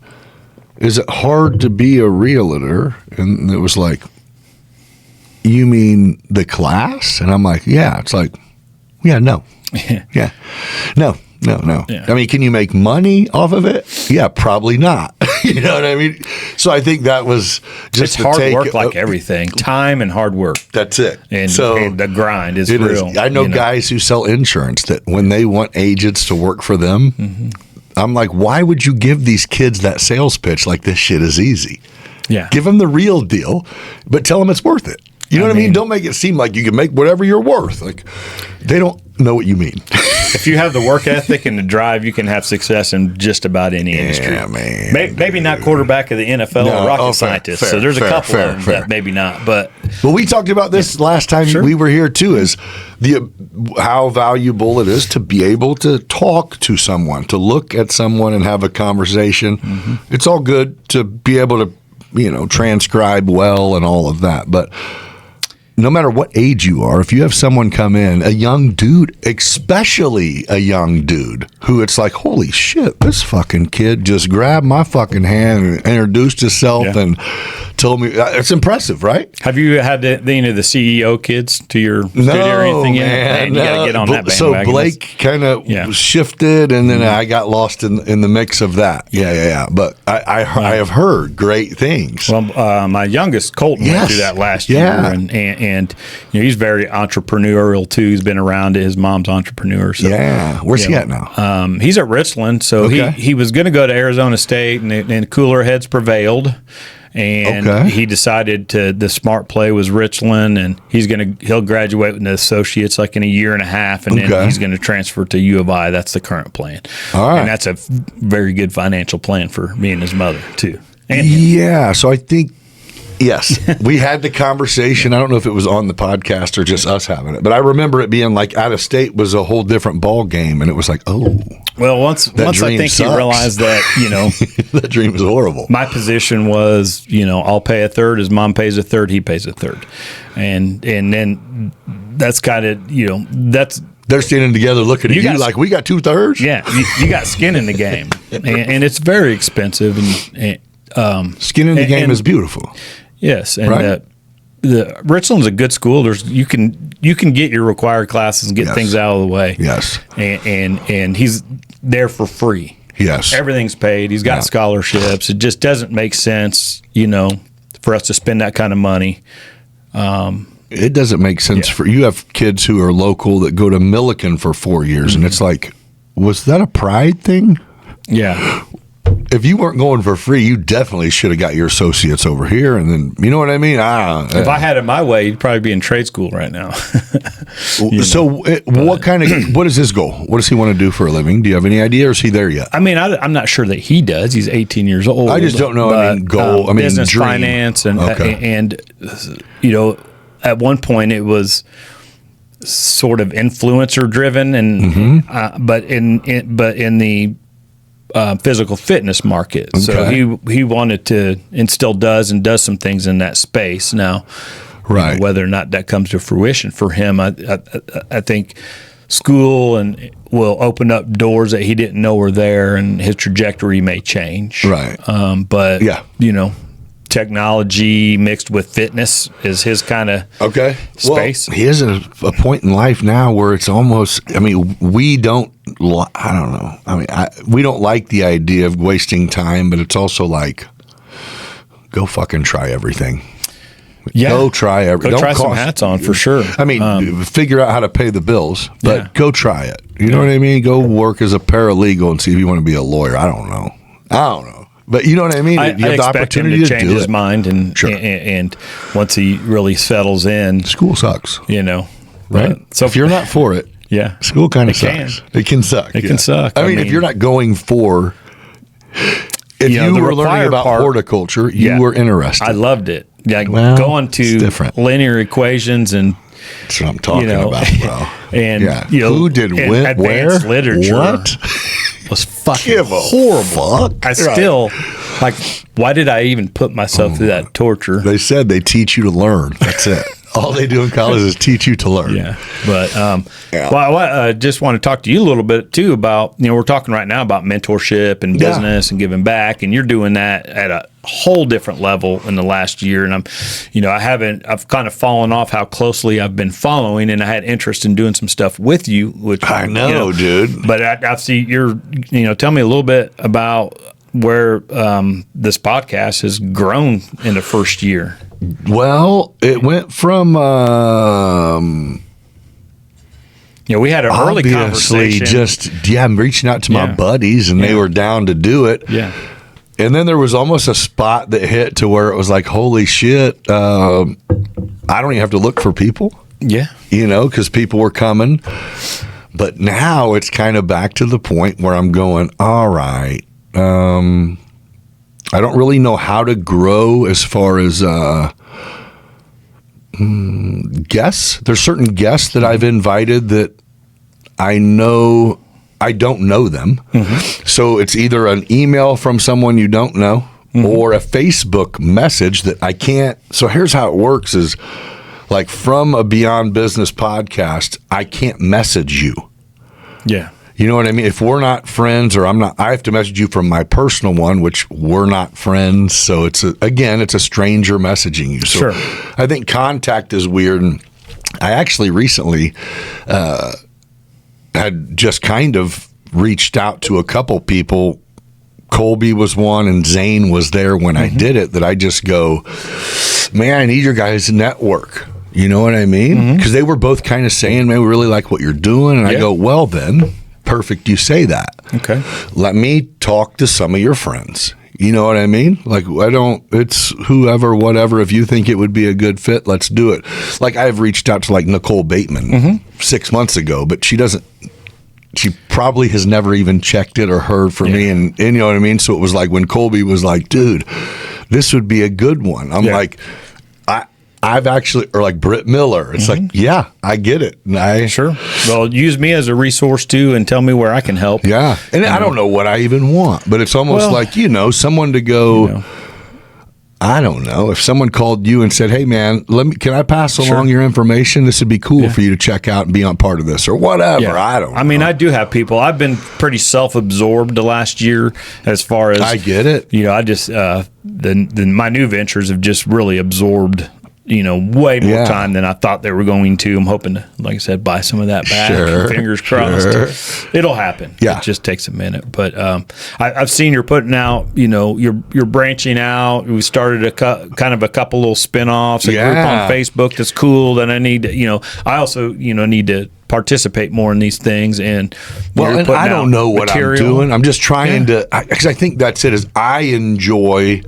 is it hard to be a realtor? And it was like, you mean the class? And I'm like, yeah. It's like, yeah, no. Yeah. No. Yeah. I mean, can you make money off of it? Yeah, probably not. You know what I mean? So I think that was just hard work, like everything. Time and hard work. That's it. And the grind is it real. Is. I know guys who sell insurance that when they want agents to work for them, I'm like, why would you give these kids that sales pitch like this shit is easy? Yeah. Give them the real deal, but tell them it's worth it. You know what I mean? Don't make it seem like you can make whatever you're worth. Like, they don't know what you mean. If you have the work ethic and the drive, you can have success in just about any industry. Yeah, man. Maybe not quarterback of the NFL or rocket scientist. Fair, so there's a couple of them fair. that maybe not. But well, we talked about this last time we were here too. Is how valuable it is to be able to talk to someone, to look at someone and have a conversation. It's all good to be able to, transcribe well and all of that, but no matter what age you are, if you have someone come in, a young dude, especially a young dude, who it's like, holy shit, this fucking kid just grabbed my fucking hand and introduced himself and told me, it's impressive, right? Have you had the CEO kids to your studio or anything yet? Man, you got to get on that bandwagon. So Blake kind of shifted, and then I got lost in the mix of that. Yeah. But I have heard great things. Well, my youngest, Colton, went through that last year, and he's very entrepreneurial too. He's been around it. His mom's entrepreneur. So, where's he at now? He's at Richland. So he was going to go to Arizona State, and cooler heads prevailed. And he decided the smart play was Richland, and he'll graduate with an associate's like in a year and a half, and then he's going to transfer to U of I. That's the current plan. All right. And that's a very good financial plan for me and his mother too. And so I think. Yes, we had the conversation. I don't know if it was on the podcast or just us having it, but I remember it being like out of state was a whole different ball game, and it was like, well, once I think he realized that, that dream is horrible. My position was, I'll pay a third. His mom pays a third. He pays a third, and then that's kind of that's. They're standing together looking at you like, we got 2/3. Yeah, you got skin in the game, and it's very expensive. And skin in the game is beautiful. Yes, and the Richland's a good school. You can get your required classes and get things out of the way. Yes, and he's there for free. Yes, everything's paid. He's got scholarships. It just doesn't make sense, for us to spend that kind of money. It doesn't make sense for you. Have kids who are local that go to Milliken for 4 years, and it's like, was that a pride thing? Yeah. If you weren't going for free, you definitely should have got your associates over here, and then you know what I mean. If I had it my way, you'd probably be in trade school right now. What is his goal? What does he want to do for a living? Do you have any idea, or is he there yet? I mean, I'm not sure that he does. He's 18 years old. I just don't know. Goal. Business, dream. Finance, and at one point it was sort of influencer driven, and but in the physical fitness market. So he wanted to, and still does, and does some things in that space now. Right. Whether or not that comes to fruition for him, I think school and will open up doors that he didn't know were there, and his trajectory may change. Right. But technology mixed with fitness is his kind of space. Well, he is at a point in life now where it's almost, we don't, I don't know. We don't like the idea of wasting time, but it's also like, go fucking try everything. Go try everything. Go try some hats on for sure. I mean, figure out how to pay the bills, but go try it. You know what I mean? Go work as a paralegal and see if you want to be a lawyer. I don't know. But you know what I mean? I have the opportunity him to change do his it. mind, and once he really settles in, school sucks. Right? So if you're not for it, school kind of sucks. It can suck. It can suck. I mean, if you're not going for, if you were learning about horticulture, you were interested. I loved it. Going to linear equations and. That's what I'm talking about, bro. And who did where? Literature what? Was fucking horrible. I still why did I even put myself through that torture? They said they teach you to learn. That's it. All they do in college is teach you to learn. Yeah, but well, I just want to talk to you a little bit too about we're talking right now about mentorship and business and giving back, and you're doing that at a whole different level in the last year. And I've kind of fallen off how closely I've been following, and I had interest in doing some stuff with you, which I know, dude. But I see tell me a little bit about where this podcast has grown in the first year. Well, it went from we had an early conversation. I'm reaching out to my buddies, and they were down to do it. Yeah. And then there was almost a spot that hit to where it was like, holy shit, I don't even have to look for people. Yeah. Because people were coming. But now it's kind of back to the point where I'm going, all right, I don't really know how to grow as far as guests. There's certain guests that I've invited that I know I don't know them. Mm-hmm. So it's either an email from someone you don't know or a Facebook message that I can't. So here's how it works is like from a Beyond Business podcast, I can't message you. Yeah. You know what I mean? If we're not friends or I have to message you from my personal one, which we're not friends. So it's a stranger messaging you. So sure. I think contact is weird. And I actually recently had just kind of reached out to a couple people. Colby was one and Zane was there when I did it, that I just go, man, I need your guys' network. You know what I mean? Because they were both kind of saying, man, we really like what you're doing. And I go, well then, perfect, you say that. Okay. Let me talk to some of your friends. You know what I mean? Like, it's whoever, whatever. If you think it would be a good fit, let's do it. Like, I've reached out to like Nicole Bateman 6 months ago, but she probably has never even checked it or heard from me. And you know what I mean? So it was like when Colby was like, dude, this would be a good one. I'm like, I've actually, or like Britt Miller. It's like, yeah, I get it. And sure. Well, use me as a resource too, and tell me where I can help. Yeah, and I don't know what I even want, but it's almost like someone to go. I don't know if someone called you and said, "Hey, man, can I pass along your information? This would be cool for you to check out and be on part of this or whatever." Yeah. I don't know. I mean, I do have people. I've been pretty self-absorbed the last year as far as I get it. I just my new ventures have just really absorbed way more time than I thought they were going to. I'm hoping to, like I said, buy some of that back. Sure, fingers crossed. It'll happen. Yeah. It just takes a minute. But I've seen you're putting out, you're branching out. We started a couple little spin-offs, a group on Facebook that's cool that I need to, I also, need to participate more in these things. And I don't know what I'm doing. I'm just trying to, because I think that's it, is I enjoy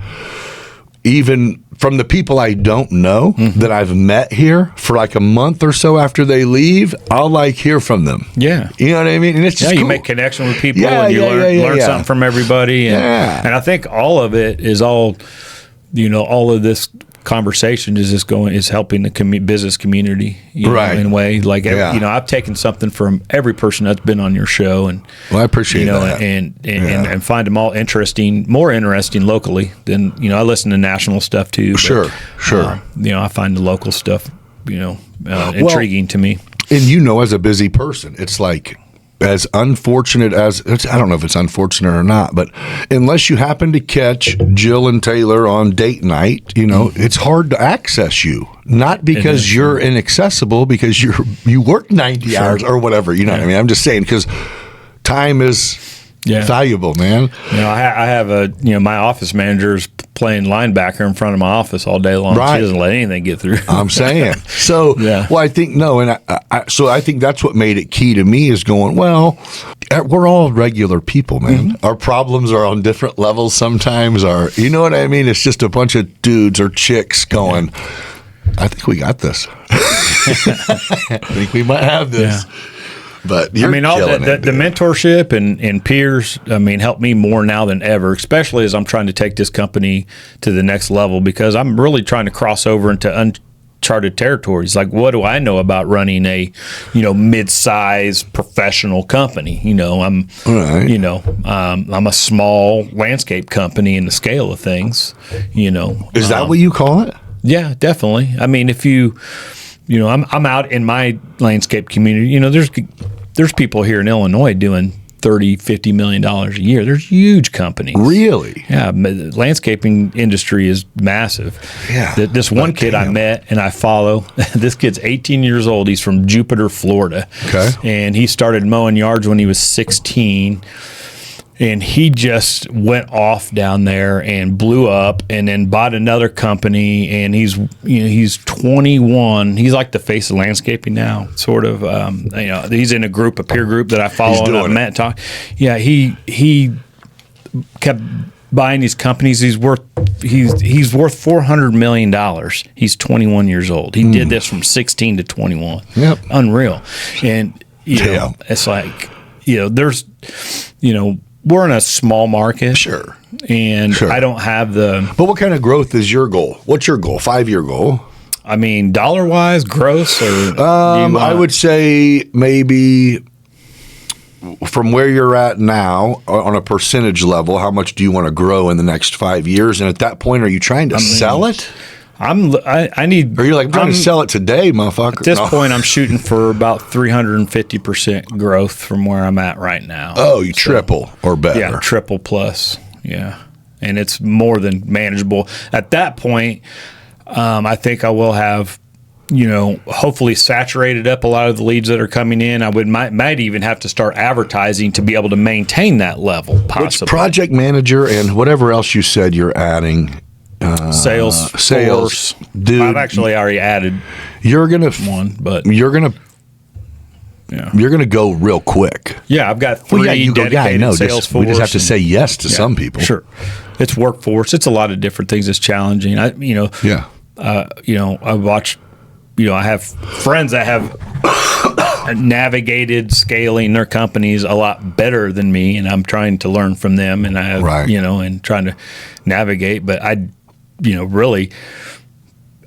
even from the people I don't know that I've met here for like a month or so after they leave, I'll hear from them. Yeah. You know what I mean? And it's just you make connection with people and you learn something from everybody. And I think all of it is all of this conversation is helping the business community in a way. I've taken something from every person that's been on your show, and I appreciate that, and find them all more interesting locally than I listen to national stuff too. Sure. I find the local stuff intriguing to me. And as a busy person, it's like, as unfortunate as I don't know if it's unfortunate or not, but unless you happen to catch Jill and Taylor on date night, it's hard to access you. Not because you're inaccessible, because you work 90 hours or whatever. You know what I mean? I'm just saying, because time is valuable, man. I have my office manager's playing linebacker in front of my office all day long. Right. She doesn't let anything get through. I'm saying. So, Yeah. well, I think, no, and I think that's what made it key to me is going, well, we're all regular people, man. Our problems are on different levels sometimes. You know what I mean? It's just a bunch of dudes or chicks going, I think we got this. I think we might have this. Yeah. But you're I mean, all killing it, the mentorship and peers, I mean, help me more now than ever, especially as I'm trying to take this company to the next level, because I'm really trying to cross over into uncharted territories. Like, what do I know about running a, mid-size professional company? I'm a small landscape company in the scale of things. Is that what you call it? Yeah, definitely. I mean, if I'm out in my landscape community, there's people here in Illinois doing $30-50 million a year. There's huge companies. Really? Yeah, the landscaping industry is massive. Yeah. This one kid I met and I follow, this kid's 18 years old. He's from Jupiter, Florida. Okay. And he started mowing yards when he was 16. And he just went off down there and blew up, and then bought another company. And he's 21. He's like the face of landscaping now, sort of. He's in a peer group that I follow. And I've met talk. Yeah, he kept buying these companies. He's worth $400 million. He's 21 years old. He did this from 16 to 21. Yep. Unreal. And it's like there's we're in a small market. Sure. And I don't have But what kind of growth is your goal? What's your goal? 5-year goal? I mean, dollar-wise, gross, or I would say maybe from where you're at now on a percentage level, how much do you want to grow in the next 5 years? And at that point, are you trying to sell it? I need. Or you're like, I'm trying to sell it today, motherfucker. At this point, I'm shooting for about 350% growth from where I'm at right now. Oh, you triple or better. Yeah, triple plus. Yeah. And it's more than manageable. At that point, I think I will have, hopefully saturated up a lot of the leads that are coming in. I might even have to start advertising to be able to maintain that level, possibly. Which project manager and whatever else you said you're adding. Sales, dude. I've actually already added. You're gonna one, but you're gonna go real quick. Yeah, I've got 3 dedicated sales force. We just have to say yes to some people. Sure, it's workforce. It's a lot of different things. It's challenging. I watch. I have friends that have navigated scaling their companies a lot better than me, and I'm trying to learn from them. And I have, and trying to navigate. But really,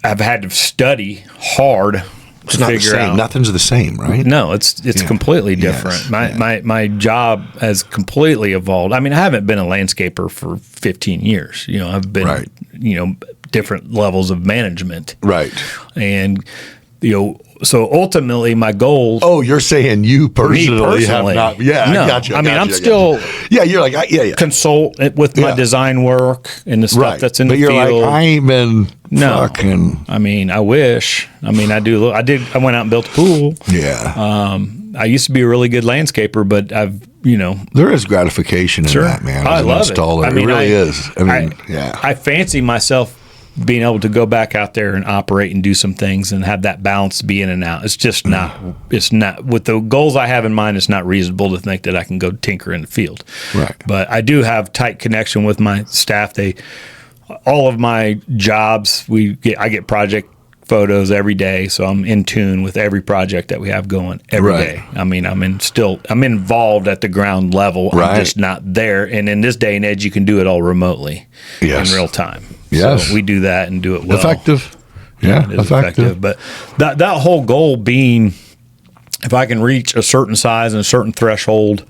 I've had to study hard to figure out. Nothing's the same, right? No, it's completely different. Yes. My job has completely evolved. I mean, I haven't been a landscaper for 15 years. I've been, different levels of management. Right. And, so ultimately my goal. Oh, you're saying you personally have not. Yeah, no, I got you. I'm still. Yeah, you're like, consult with my design work and the stuff that's in the field. But you're like, I ain't been fucking. I mean, I wish. I mean, I do. I went out and built a pool. Yeah. I used to be a really good landscaper, but I've, there is gratification in that, man. I love it. I mean, it really is. I mean, I fancy myself being able to go back out there and operate and do some things and have that balance be in and out. It's just not, with the goals I have in mind, it's not reasonable to think that I can go tinker in the field. Right. But I do have tight connection with my staff. All of my jobs, I get project photos every day, so I'm in tune with every project that we have going every day. I mean, I'm involved at the ground level. I'm just not there. And in this day and age, you can do it all remotely in real time. Yes. So we do that and do it well. Effective. Yeah, it is effective. But that whole goal being, if I can reach a certain size and a certain threshold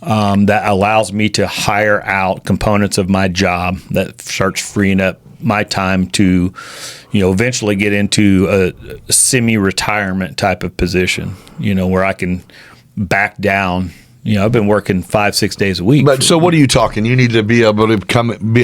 that allows me to hire out components of my job, that starts freeing up my time to, eventually get into a semi-retirement type of position, where I can back down, I've been working 5-6 days a week. But so what are you talking? You need to be able to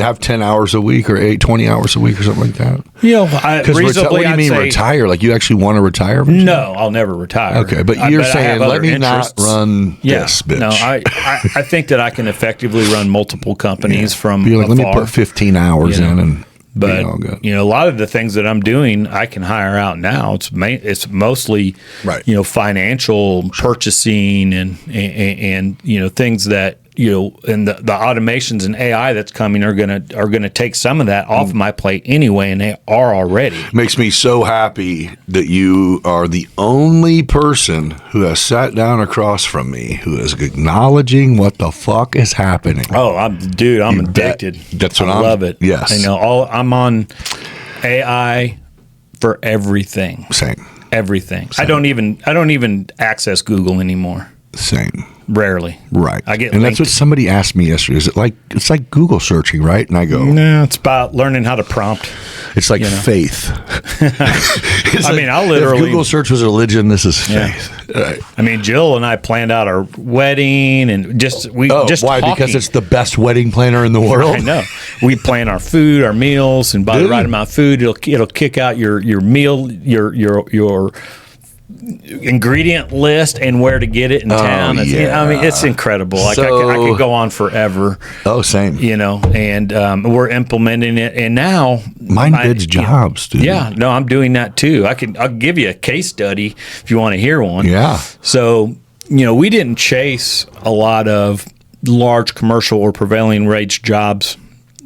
have 10 hours a week or 20 hours a week or something like that? Reasonably, what do you mean retire? Like you actually want to retire? No, I'll never retire. Okay, but you're saying let me not run this bitch. No, I think that I can effectively run multiple companies from afar. Let me put 15 hours in and but a lot of the things that I'm doing, I can hire out now. It's mostly financial purchasing and things that and the automations and AI that's coming are gonna take some of that off my plate anyway, and they are already. Makes me so happy that you are the only person who has sat down across from me who is acknowledging what the fuck is happening. Oh, I'm addicted. That's what I love it. Yes, I'm on AI for everything. Same. Everything. Same. I don't even access Google anymore. Same. Rarely. Right. I get and that's what somebody asked me yesterday. Is it it's like Google searching, right? And I go, no, it's about learning how to prompt. It's like faith. I'll literally. If Google search was religion, this is faith. Right. Jill and I planned out our wedding and why? Talking. Because it's the best wedding planner in the world. I know. We plan our food, our meals, and buy the right amount of food. It'll kick out your meal, your ingredient list and where to get it in town. It's incredible. Like I could go on forever. Oh, same. And we're implementing it, and now mine bids jobs, dude. Yeah, no, I'm doing that too. I'll give you a case study if you want to hear one. Yeah. So we didn't chase a lot of large commercial or prevailing wage jobs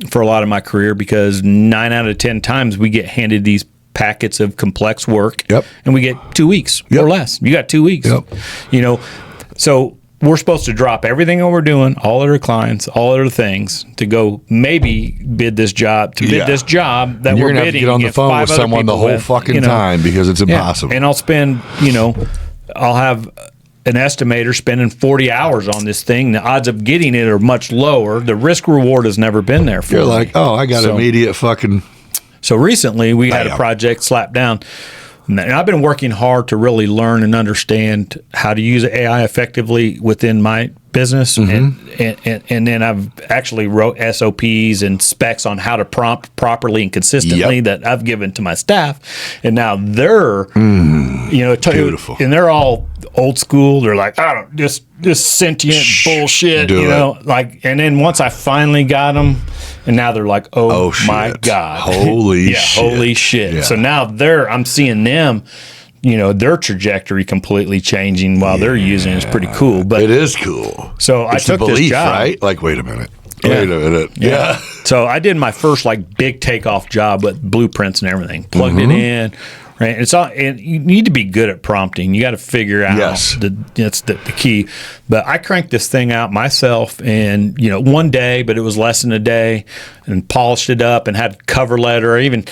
for a lot of my career because 9 out of 10 times we get handed these packets of complex work, and we get 2 weeks or less. You got 2 weeks. So we're supposed to drop everything that we're doing, all other clients, all other things, to go maybe bid this job that you're we're bidding. Get on the phone with someone the whole fucking time because it's impossible. And I'll spend, I'll have an estimator spending 40 hours on this thing. The odds of getting it are much lower. The risk reward has never been there for me. You're like, I got immediate fucking. So recently we had a project slapped down, and I've been working hard to really learn and understand how to use AI effectively within my business, and then I've actually wrote SOPs and specs on how to prompt properly and consistently that I've given to my staff, and now they're beautiful, and they're all old school. They're like, I don't just sentient bullshit, and then once I finally got them, and now they're like, oh my God, holy shit. Holy shit. Yeah. So now I'm seeing them, their trajectory completely changing while they're using it. It's pretty cool. But it is cool. So it's I took this job, right? Like, wait a minute. Wait a minute. Yeah. So I did my first big takeoff job with blueprints and everything. Plugged it in. Right. It's all, and you need to be good at prompting. You got to figure out that's the key. But I cranked this thing out myself in, one day, but it was less than a day, and polished it up and had cover letter, or even,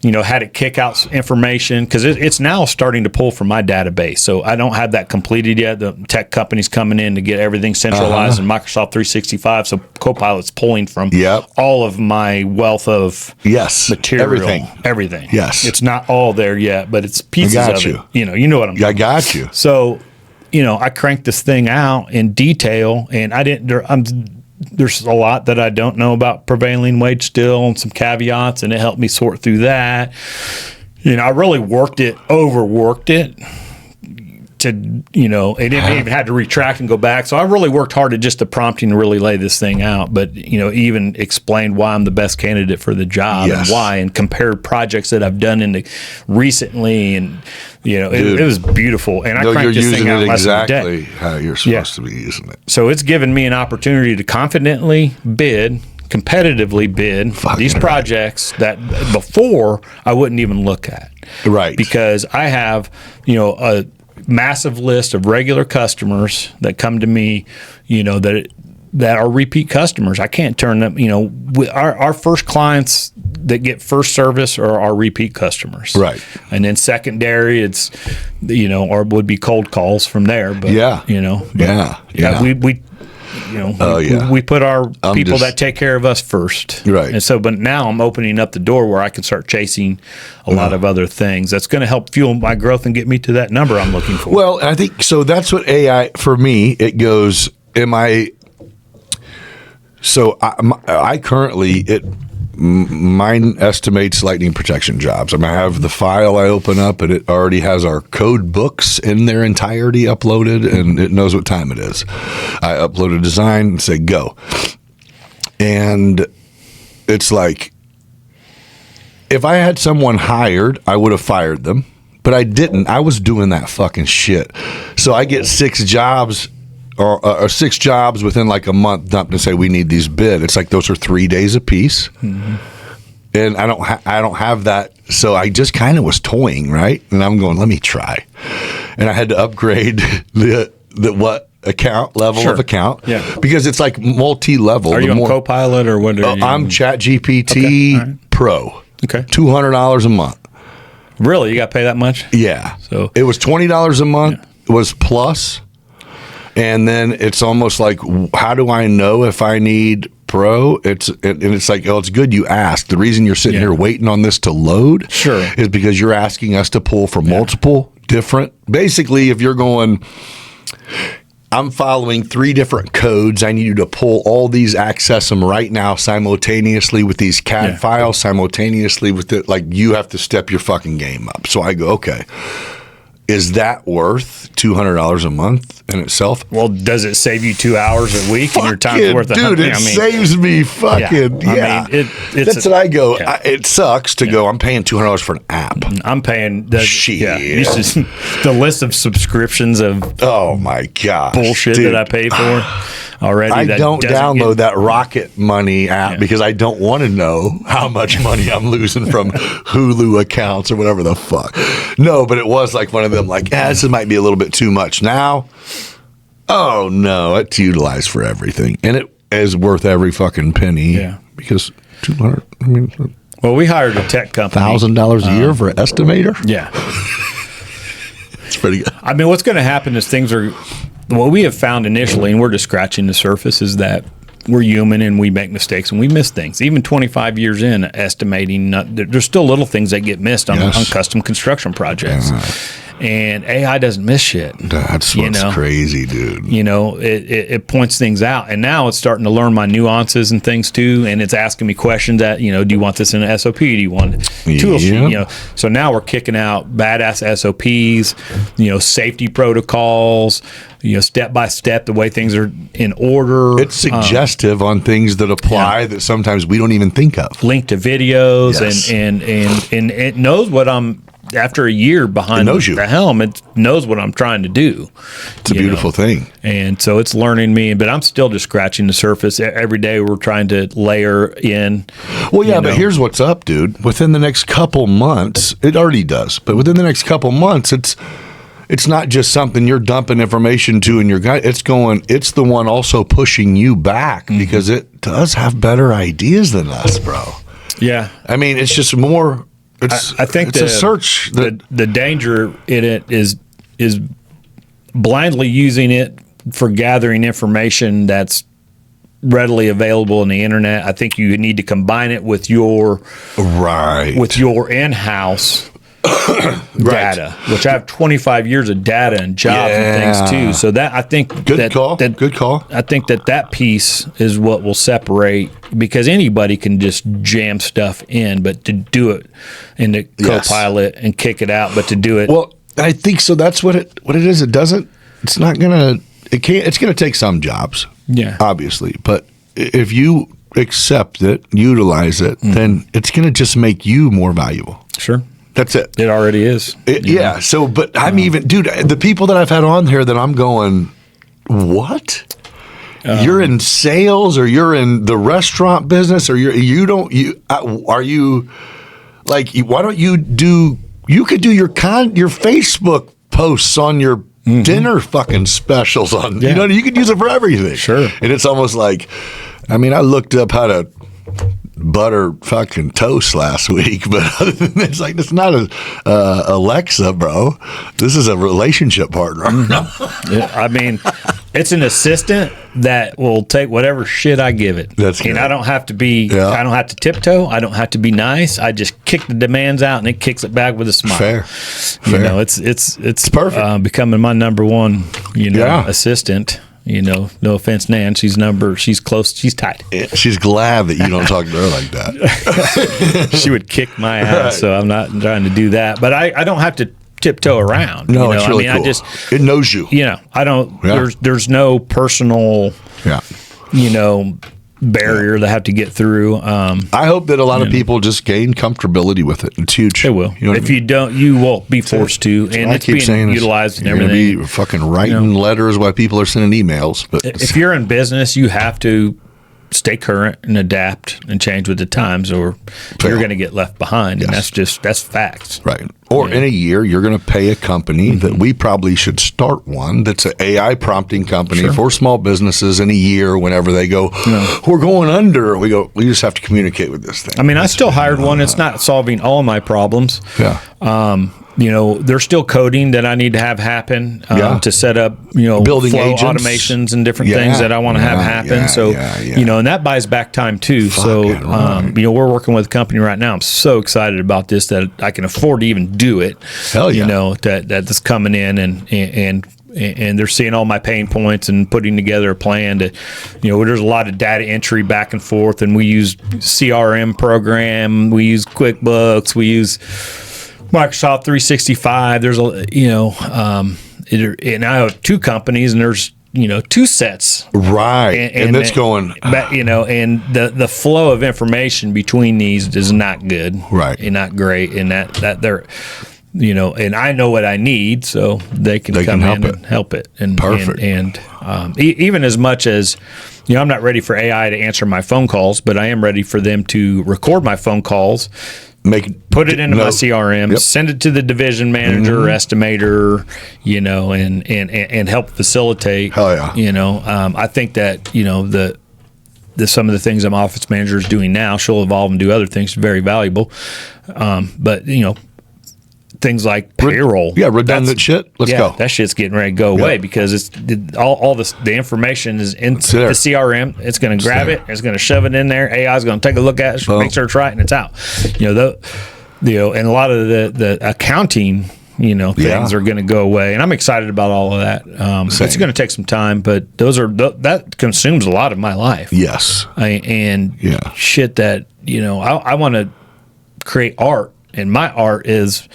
had it kick out information, because it's now starting to pull from my database. So I don't have that completed yet. The tech company's coming in to get everything centralized in Microsoft 365. So Copilot's pulling from all of my wealth of material. Everything. Yes. It's not all there yet, but it's pieces of it. You know what I'm I got you. So, I cranked this thing out in detail, and there's a lot that I don't know about prevailing wage still, and some caveats, and it helped me sort through that. I really overworked it to, and even had to retract and go back. So I really worked hard at just the prompting to really lay this thing out, but, even explained why I'm the best candidate for the job and why, and compared projects that I've done recently, and, it was beautiful. And I cranked this thing out less than a day. Exactly how you're supposed to be using it. So it's given me an opportunity to competitively bid these projects that before I wouldn't even look at. Right. Because I have, a massive list of regular customers that come to me, that are repeat customers. I can't turn them, our first clients that get first service are our repeat customers. Right. And then secondary, it's, or would be cold calls from there. But, we put our people that take care of us first. Right. And so, but now I'm opening up the door where I can start chasing a lot of other things. That's going to help fuel my growth and get me to that number I'm looking for. Well, I think so. That's what AI, for me, it goes, am I? So I currently mine estimates lightning protection jobs. I mean, I have the file I open up, and it already has our code books in their entirety uploaded, and it knows what time it is. I upload a design and say go, and it's like, if I had someone hired, I would have fired them, but I didn't. I was doing that fucking shit. So I get 6 jobs. Or 6 jobs within like a month dumped and say we need these bid. It's like those are 3 days a piece, and I don't have that. So I just kind of was toying, right? And I'm going, let me try, and I had to upgrade the what account level of account, because it's like multi-level. Are you on Copilot or what? I'm ChatGPT Pro. Okay, $200 a month. Really, you got to pay that much? Yeah. So it was $20 a month. Was plus. And then it's almost like, how do I know if I need Pro? It's like, oh, it's good you asked. The reason you're sitting here waiting on this to load is because you're asking us to pull from multiple different. Basically, if you're going, I'm following 3 different codes. I need you to pull all these, access them right now simultaneously with these CAD files, simultaneously with it. Like, you have to step your fucking game up. So I go, okay. Is that worth $200 a month in itself? Well, does it save you 2 hours a week and your time's worth dude, it saves me fucking, I mean, that's what I go. It sucks to go, I'm paying $200 for an app. I'm paying shit. The list of subscriptions of oh my god bullshit that I pay for already. I don't download that Rocket Money app because I don't want to know how much money I'm losing from Hulu accounts or whatever the fuck. No, but it was like one of them, like, this might be a little bit too much now. Oh no, it's utilized for everything, and it is worth every fucking penny. Yeah, because 200. I mean, well, we hired a tech company, $1,000 a year for an estimator. Yeah, it's pretty good. I mean, what's going to happen is things are. What we have found initially, and we're just scratching the surface, is that we're human and we make mistakes and we miss things. Even 25 years in, estimating, there's still little things that get missed on custom construction projects. And AI doesn't miss shit. That's what's crazy, dude. You know, it points things out. And now it's starting to learn my nuances and things too. And it's asking me questions that, do you want this in an SOP? Do you want a tool sheet? So now we're kicking out badass SOPs, safety protocols, step by step, the way things are in order. It's suggestive on things that apply that sometimes we don't even think of. Link to videos and it knows what I'm. After a year behind the helm, it knows what I'm trying to do. It's a beautiful thing. And so it's learning me, but I'm still just scratching the surface. Every day we're trying to layer in. Well, yeah, but here's what's up, dude. Within the next couple months, it already does, but within the next couple months, it's not just something you're dumping information to in your guide. It's the one also pushing you back because it does have better ideas than us, bro. Yeah. I mean, it's just more... I think it's a search. The danger in it is blindly using it for gathering information that's readily available on the internet. I think you need to combine it with your in-house data, which I have 25 years of data and jobs and things too. So that I think good call. I think that piece is what will separate, because anybody can just jam stuff in, but to do it in the Copilot and kick it out, but to do it. Well, I think so. That's what it is. It's going to take some jobs. Yeah, obviously, but if you accept it, utilize it, then it's going to just make you more valuable. Sure. That's it. It already is. Yeah. So, but I'm even, dude, the people that I've had on here that I'm going, what? You're in sales, or you're in the restaurant business, or are you like, why don't you could do your Facebook posts on your dinner fucking specials on, you could use it for everything. Sure. And it's almost like, I mean, I looked up how to butter fucking toast last week, but other than that, it's like, it's not a Alexa, bro. This is a relationship partner. I mean, it's an assistant that will take whatever shit I give it. That's and great. I don't have to be. I don't have to tiptoe. I don't have to be nice. I just kick the demands out, and it kicks it back with a smile. Fair. It's perfect. Becoming my number one, assistant. no offense, Nan. She's close. She's tight. She's glad that you don't talk to her like that. She would kick my ass, right. So I'm not trying to do that. But I don't have to tiptoe around. No, it's really cool. It knows you. I don't. Yeah. There's no personal. Yeah. Barrier that have to get through. I hope that a lot of people just gain comfortability with it. It's huge. It will. If you don't, you will be forced to. And it's being utilized and everything. You're going to be fucking writing letters while people are sending emails. But if you're in business, you have to stay current and adapt and change with the times, or you're going to get left behind. And that's facts. Right. Or in a year, you're going to pay a company that we probably should start one that's an AI prompting company for small businesses in a year whenever they go, we're going under. We just have to communicate with this thing. I mean, I still hired one. It's not solving all my problems. Yeah. There's still coding that I need to have happen to set up, building flow agents, automations and different things that I want to have happen. And that buys back time too. We're working with a company right now. I'm so excited about this that I can afford to even do it. Hell yeah. That's coming in and they're seeing all my pain points and putting together a plan to, there's a lot of data entry back and forth, and we use CRM program, we use QuickBooks, we use Microsoft 365. There's and I have two companies, and there's two sets. Right, and it's going. And the flow of information between these is not good. Right, and not great. And that they're. And I know what I need, so they can come in and help it. And perfect. And even as much as, I'm not ready for AI to answer my phone calls, but I am ready for them to record my phone calls, put it into my CRM, send it to the division manager, estimator, and help facilitate. Hell yeah. I think that, some of the things that my office manager is doing now, she'll evolve and do other things very valuable. But, things like payroll. Redundant shit. Let's go. That shit's getting ready to go away because it's all the information is in the CRM. It's going to grab it. It's going to shove it in there. AI is going to take a look at it, make sure it's right, and it's out. And a lot of the accounting, things are going to go away, and I'm excited about all of that. It's going to take some time, but that consumes a lot of my life. Yes, shit that I want to create art. And my art is,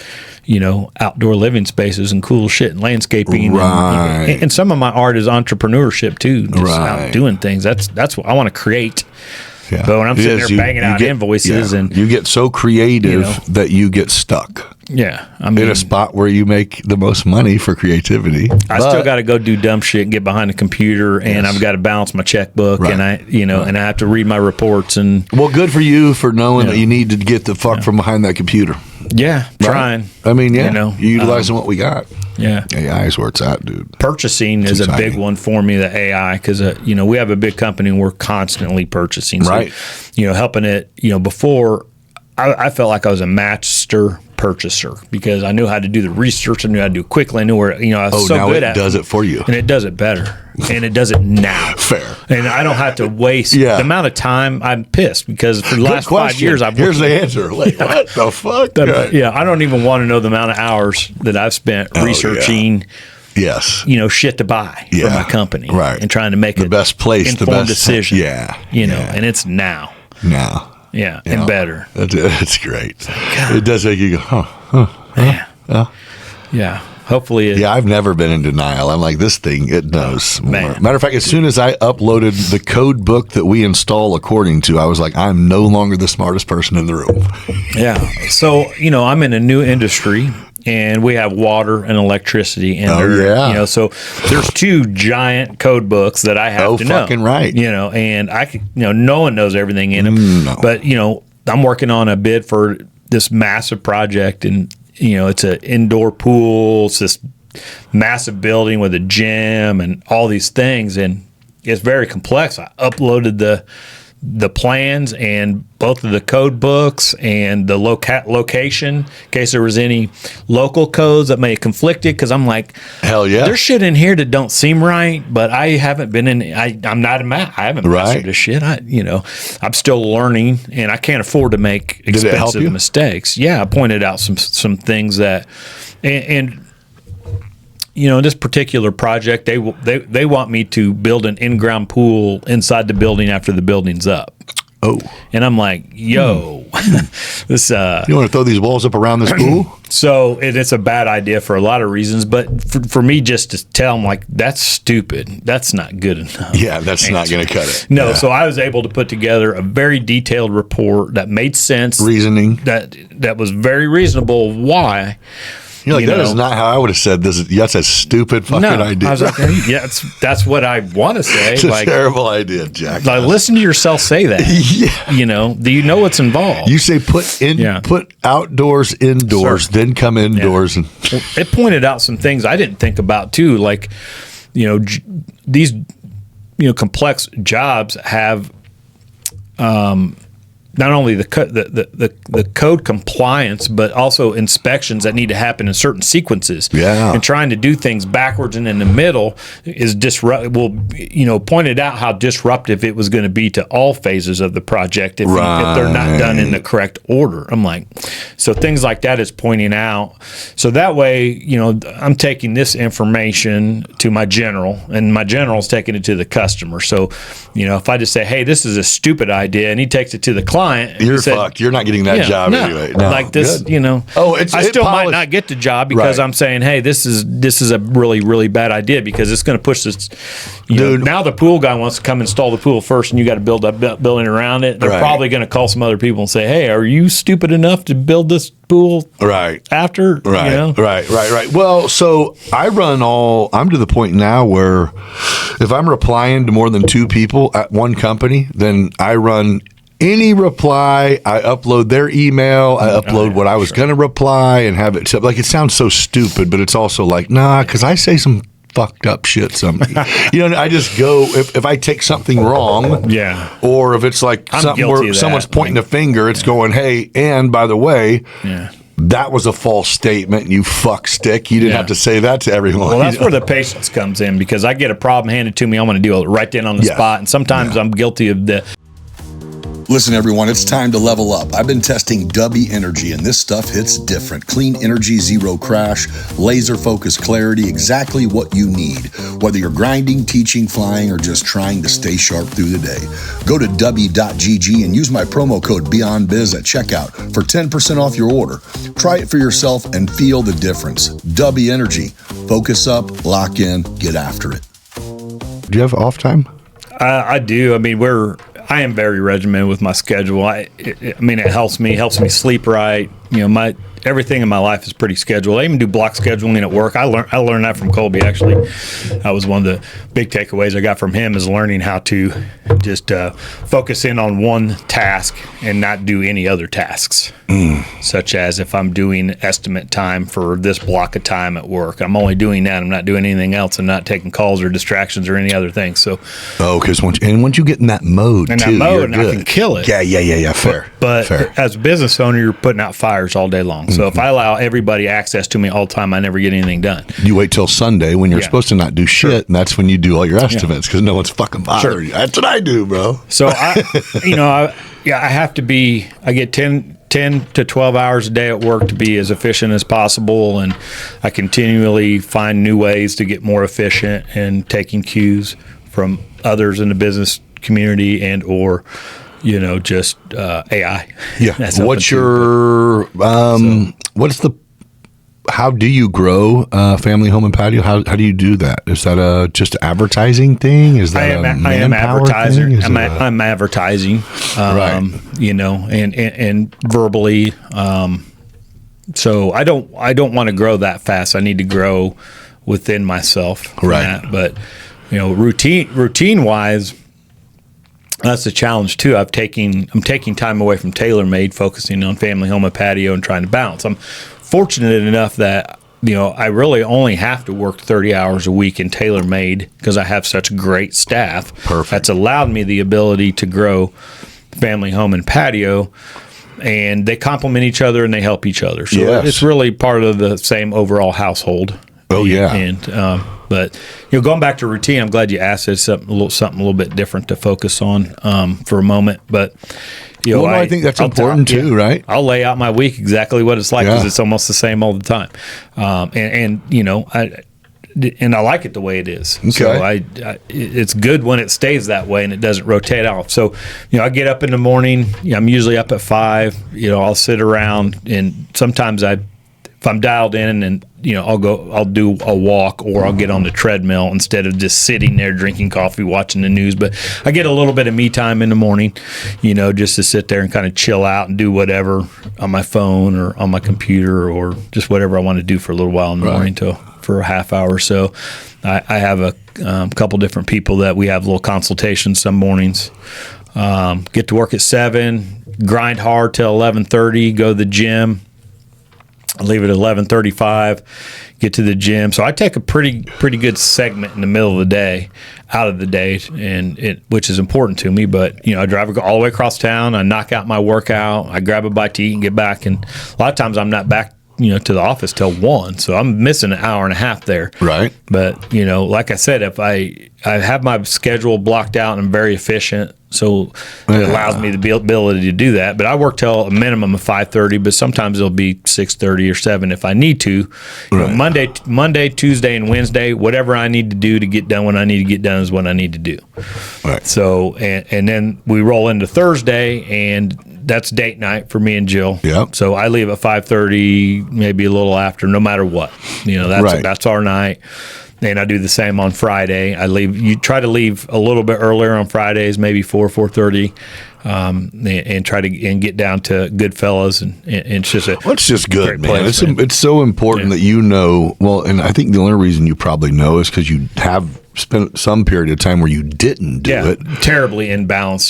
outdoor living spaces and cool shit and landscaping. Right. And some of my art is entrepreneurship too. Just out doing things. That's what I want to create. Yeah. But when I'm sitting there banging out invoices and you get so creative that you get stuck. Yeah, in a spot where you make the most money for creativity. I still got to go do dumb shit and get behind the computer, and I've got to balance my checkbook, and and I have to read my reports. And good for you for knowing that you need to get the fuck from behind that computer. Yeah, trying. I mean, you're utilizing what we got. Yeah, AI is where it's at, dude. Purchasing is a big one for me. The AI, because we have a big company and we're constantly purchasing. So, helping it. Before I felt like I was a master purchaser because I knew how to do the research. I knew how to do it quickly. I knew where I was so good at it. It does it for you, and it does it better, and it does it now. Fair, and I don't have to waste the amount of time. I'm pissed because for the last 5 years, here's the answer. Like, what the fuck? I don't even want to know the amount of hours that I've spent researching. Yes, shit to buy for my company, and trying to make the best place, informed the best decision. And it's now. Yeah, and better. That's great. It does make you go, Yeah. Hopefully I've never been in denial. I'm like, this thing, it knows more. Matter of fact, as soon as I uploaded the code book that we install according to, I was like, I'm no longer the smartest person in the room. Yeah. So, I'm in a new industry. And we have water and electricity in there. So there's two giant code books that I have to know. Fucking right. And I can, no one knows everything in them. No. But, I'm working on a bid for this massive project, and, it's an indoor pool. It's this massive building with a gym and all these things. And it's very complex. I uploaded the plans and both of the code books and the location in case there was any local codes that may have conflicted, because I'm like, hell yeah, there's shit in here that don't seem right, but I haven't been in. I'm not a I haven't mastered this shit. I'm still learning, and I can't afford to make expensive mistakes. Yeah, I pointed out some things that and this particular project, they want me to build an in-ground pool inside the building after the building's up. Oh. And I'm like, yo, this. You want to throw these walls up around this pool? So it's a bad idea for a lot of reasons, but for me just to tell them, like, that's stupid. That's not good enough. Yeah, that's not going to cut it. No, Yeah. so I was able to put together a very detailed report that made sense. Reasoning. That was very reasonable. Why? You're like, that is not how I would have said this. That's a stupid fucking idea. I was like, yeah, that's what I want to say. It's a terrible idea, Jack. Like, listen to yourself say that. Yeah. Do you know what's involved? You say put outdoors indoors, then come indoors. Yeah. And it pointed out some things I didn't think about too. Like, these, complex jobs have, not only the code compliance, but also inspections that need to happen in certain sequences. Yeah. And trying to do things backwards and in the middle is pointed out how disruptive it was going to be to all phases of the project if they're not done in the correct order. I'm like, so things like that is pointing out. So that way, I'm taking this information to my general, and my general's taking it to the customer. So, if I just say, hey, this is a stupid idea, and he takes it to the client, you're fucked. You're not getting that job anyway. No, like this, good. I still might not get the job because I'm saying, hey, this is a really, really bad idea because it's going to push this. Now the pool guy wants to come install the pool first, and you got to build that building around it. They're probably going to call some other people and say, hey, are you stupid enough to build this pool after? Right. Well, so I'm to the point now where if I'm replying to more than 2 people at one company, then I run any reply, I upload their email, I upload what I was going to reply and have it. Like, it sounds so stupid, but it's also like, nah, because I say some fucked up shit. I just go, if I take something wrong, or if it's like something where someone's pointing a finger, it's going, hey, and by the way, that was a false statement, you fuck stick. You didn't have to say that to everyone. Well, that's where the patience comes in, because I get a problem handed to me, I'm going to deal with it right then on the spot, and sometimes I'm guilty of the... Listen, everyone, it's time to level up. I've been testing Dubby Energy, and this stuff hits different. Clean energy, zero crash, laser focused clarity, exactly what you need. Whether you're grinding, teaching, flying, or just trying to stay sharp through the day. Go to Dubby.gg and use my promo code BeyondBiz at checkout for 10% off your order. Try it for yourself and feel the difference. Dubby Energy. Focus up, lock in, get after it. Do you have off time? I do. I mean, I am very regimented with my schedule. It helps me sleep right. Everything in my life is pretty scheduled. I even do block scheduling at work. I learned that from Colby, actually. That was one of the big takeaways I got from him, is learning how to just focus in on one task and not do any other tasks. Such as if I'm doing estimate time for this block of time at work, I'm only doing that. I'm not doing anything else. I'm not taking calls or distractions or any other things. So, because once you get in that mode, I can kill it. Yeah, fair. But fair. As a business owner, you're putting out fires all day long. So if I allow everybody access to me all the time, I never get anything done. You wait till Sunday when you're supposed to not do shit, and that's when you do all your estimates, because no one's fucking bothering you. That's what I do, bro. So I have to be. I get 10 to 12 hours a day at work to be as efficient as possible, and I continually find new ways to get more efficient and taking cues from others in the business community and or just AI. Yeah. How do you grow Family Home and Patio? How do you do that? Is that just an advertising thing? Is that I am advertiser. I'm advertising, right. And verbally. So I don't want to grow that fast. I need to grow within myself. Right. But routine wise, that's a challenge too. I'm taking time away from TaylorMade, focusing on Family Home and Patio and trying to balance. I'm fortunate enough that I really only have to work 30 hours a week in TaylorMade because I have such great staff. Perfect. That's allowed me the ability to grow Family Home and Patio, and they complement each other and they help each other. So it's really part of the same overall household. Oh yeah. And but going back to routine, I'm glad you asked. It's something a little bit different to focus on for a moment, but. I think that's important too, right? I'll lay out my week exactly what it's like because it's almost the same all the time. and I like it the way it is. Okay. So it's good when it stays that way and it doesn't rotate off. So, I get up in the morning. I'm usually up at 5. I'll sit around, and sometimes if I'm dialed in, and I'll do a walk, or I'll get on the treadmill instead of just sitting there drinking coffee, watching the news. But I get a little bit of me time in the morning, just to sit there and kind of chill out and do whatever on my phone or on my computer, or just whatever I want to do for a little while in the morning for a half hour or so. I have a couple different people that we have little consultations some mornings. Get to work at 7, grind hard till 11:30, go to the gym. I leave at 11:35, get to the gym. So I take a pretty good segment in the middle of the day, out of the day, which is important to me. But I drive all the way across town. I knock out my workout. I grab a bite to eat and get back. And a lot of times I'm not back, to the office till 1. So I'm missing an hour and a half there. Right. But like I said, if I have my schedule blocked out and I'm very efficient. So it allows me the ability to do that. But I work till a minimum of 5:30, but sometimes it'll be 6:30 or 7 if I need to. Monday, Tuesday, and Wednesday, whatever I need to do to get done when I need to get done is what I need to do. Right. So, and then we roll into Thursday, and that's date night for me and Jill. Yep. So I leave at 5:30, maybe a little after, no matter what. That's our night. And I do the same on Friday. You try to leave a little bit earlier on Fridays, maybe 4:30, and try to get down to Goodfellas, and it's just it's just good, man. Place, it's so important that Well, and I think the only reason you probably know is because you have spent some period of time where you didn't do it. Terribly imbalanced.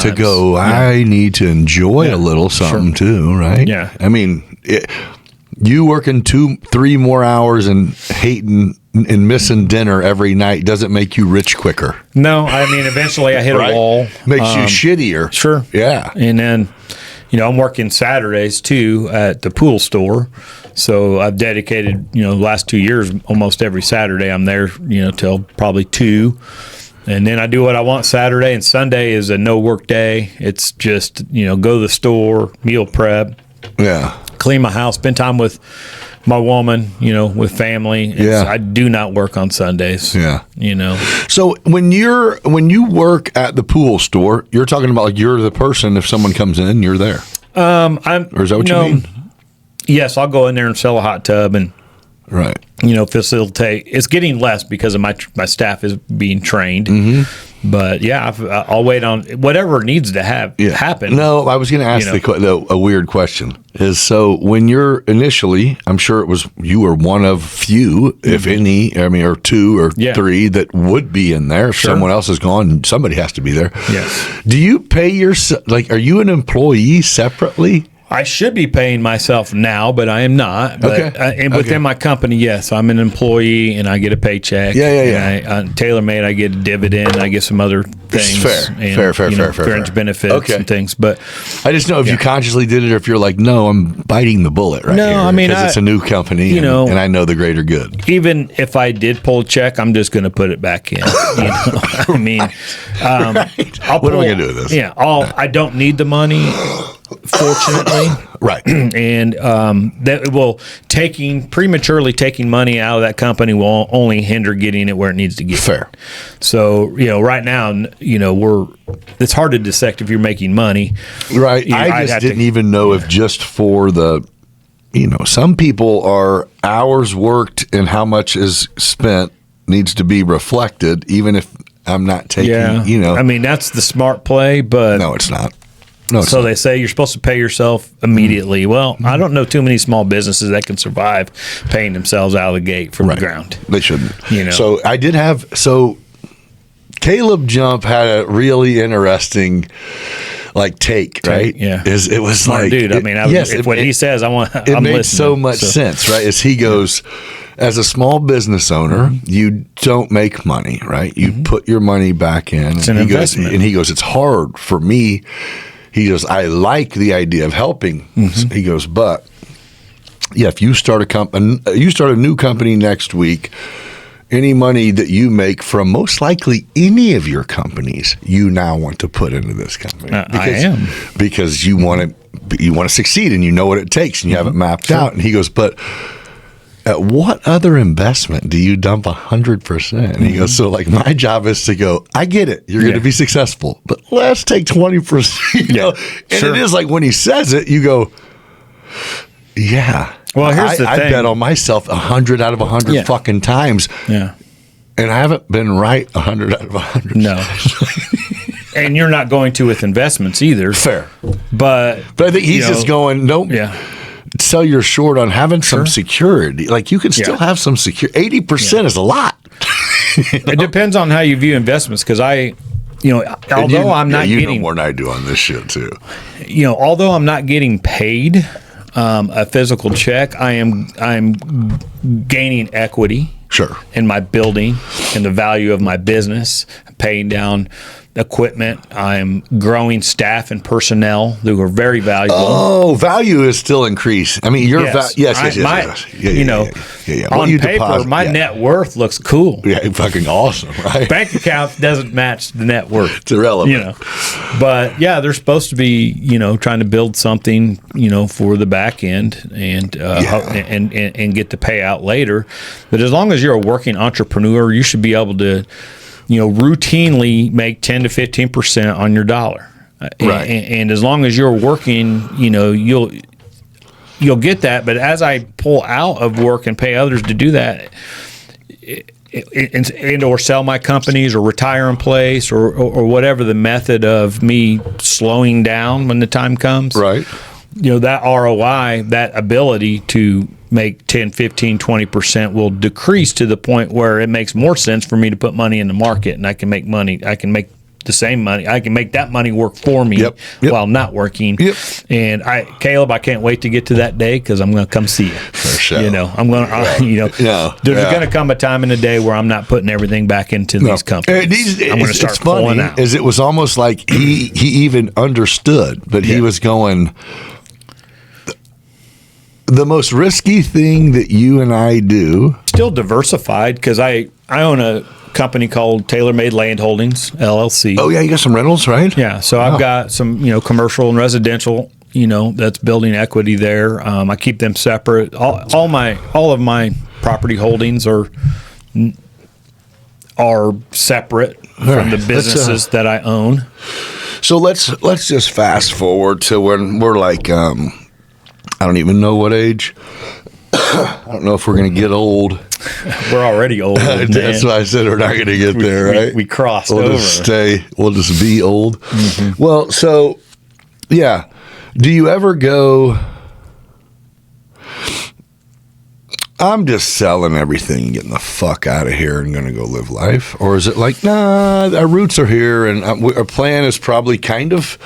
To go. I need to enjoy a little something too, right? Yeah. I mean, you working 2-3 more hours and hating and missing dinner every night doesn't make you rich quicker. No, I mean, eventually I hit a wall. Makes you shittier. Sure. Yeah. And then, I'm working Saturdays too at the pool store. So I've dedicated, the last 2 years, almost every Saturday I'm there, till probably 2. And then I do what I want Saturday, and Sunday is a no work day. It's just, go to the store, meal prep. Yeah. Clean my house, spend time with my woman, with family. I do not work on Sundays. Yeah. So when you work at the pool store, you're talking about like you're the person, if someone comes in, you're there. Or is that what you mean? Yes, I'll go in there and sell a hot tub and right. Facilitate. It's getting less because of my staff is being trained. Mm-hmm. But I'll wait on whatever needs to happen. No, I was going to ask a weird question. So when you're initially, I'm sure you were one of few, if any, or 2 or 3 that would be in there. If someone else is gone, somebody has to be there. Yes. Do you pay are you an employee separately? I should be paying myself now, but I am not. But, and within my company, yes, I'm an employee and I get a paycheck. Yeah. TaylorMade, I get a dividend. I get some other things. Fair. Fringe benefits and things. But I just know if you consciously did it, or if you're like, no, I'm biting the bullet right here. No, I mean, because it's a new company, and I know the greater good. Even if I did pull a check, I'm just going to put it back in. I mean, what am I going to do with this? Yeah, I don't need the money. Fortunately, right, and that will prematurely taking money out of that company will only hinder getting it where it needs to get. Fair. So right now, it's hard to dissect if you're making money. Right. I just didn't even know if just for the, some people are hours worked and how much is spent needs to be reflected, even if I'm not taking. I mean, that's the smart play, but no, it's not. So they say you're supposed to pay yourself immediately. Well, I don't know too many small businesses that can survive paying themselves out of the gate from the ground. They shouldn't. So I did have Caleb Jump had a really interesting take, right? Yeah. It was smart like, dude. I mean, what he says, I'm made listening. So much sense, right? As he goes, as a small business owner, you don't make money, right? You put your money back in. It's an investment. And he goes, it's hard for me. He goes, I like the idea of helping. Mm-hmm. He goes, but if you start a new company next week, any money that you make from most likely any of your companies, you now want to put into this company. Because you want to succeed and you know what it takes and you have it mapped out. And he goes, but at what other investment do you dump 100%? And he goes, so like my job is to go, I get it. You're going to be successful, but let's take 20%. You know? And it is like when he says it, you go, yeah. Well, here's the thing. I bet on myself 100 out of 100 fucking times. Yeah. And I haven't been right 100 out of 100. No. And you're not going to with investments either. Fair. But I think he's just going, nope. Yeah. Sell your short on having some security. Like you can still have some security. 80% is a lot. It depends on how you view investments because although I'm not you getting know more than I do on this shit too. Although I'm not getting paid a physical check, I'm gaining equity. Sure. In my building and the value of my business, paying down equipment. I'm growing staff and personnel who are very valuable. Oh, value is still increased. I mean, your yes. On paper, my net worth looks cool. Yeah, fucking awesome, right? Bank account doesn't match the net worth. It's irrelevant. But yeah, they're supposed to be, trying to build something, for the back end and get the payout later. But as long as you're a working entrepreneur, you should be able to routinely make 10 to 15% on your dollar. Right. And as long as you're working, you'll get that. But as I pull out of work and pay others to do that, and or sell my companies or retire in place or whatever the method of me slowing down when the time comes. Right. That ROI, that ability to make 10, 15, 20% will decrease to the point where it makes more sense for me to put money in the market and I can make money. I can make the same money. I can make that money work for me while not working. Yep. And Caleb, I can't wait to get to that day because I'm going to come see you. For sure. I'm going to, there's going to come a time in the day where I'm not putting everything back into these companies. I'm going to start pulling out. It was almost like he even understood, but he was going, the most risky thing that you and I do. Still diversified because I own a company called Taylor Made Land Holdings, LLC. Oh, yeah. You got some rentals, right? Yeah. So I've got some, commercial and residential, that's building equity there. I keep them separate. All of my property holdings are separate from the businesses that I own. So let's just fast forward to when we're like, I don't even know what age. I don't know if we're going to get old. We're already old. That's why I said we're not going to get there, right? We crossed over. We'll just be old. Mm-hmm. Well, so, yeah. Do you ever go, I'm just selling everything and getting the fuck out of here and going to go live life? Or is it like, nah, our roots are here and our plan is probably kind of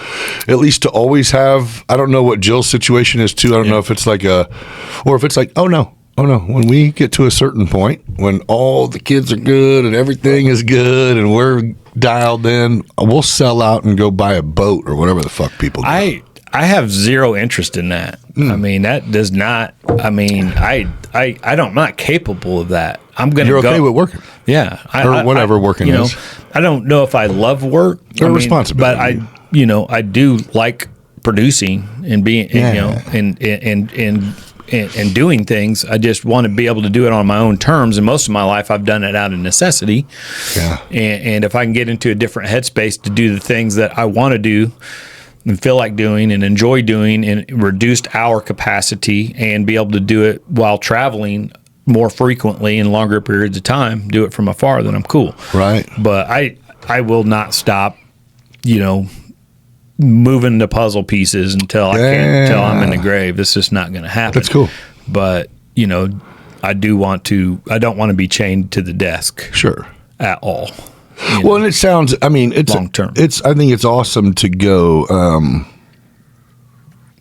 at least to always have, I don't know what Jill's situation is too. I don't know if it's like or if it's like, oh no. When we get to a certain point, when all the kids are good and everything is good and we're dialed in, we'll sell out and go buy a boat or whatever the fuck people do. I have zero interest in that. I mean, that does not. I mean, I'm not capable of that. I'm going to go. You're okay with working, yeah, or whatever working is. I don't know if I love work or responsibility, but I do like producing and being, and doing things. I just want to be able to do it on my own terms. And most of my life, I've done it out of necessity. Yeah, and if I can get into a different headspace to do the things that I want to do and feel like doing and enjoy doing in reduced hour capacity and be able to do it while traveling more frequently in longer periods of time, do it from afar, then I'm cool. Right. But I will not stop, moving the puzzle pieces until I'm in the grave. It's just not going to happen. That's cool. But, I don't want to be chained to the desk. Sure. At all. Well, and it sounds, it's long term. I think it's awesome to go,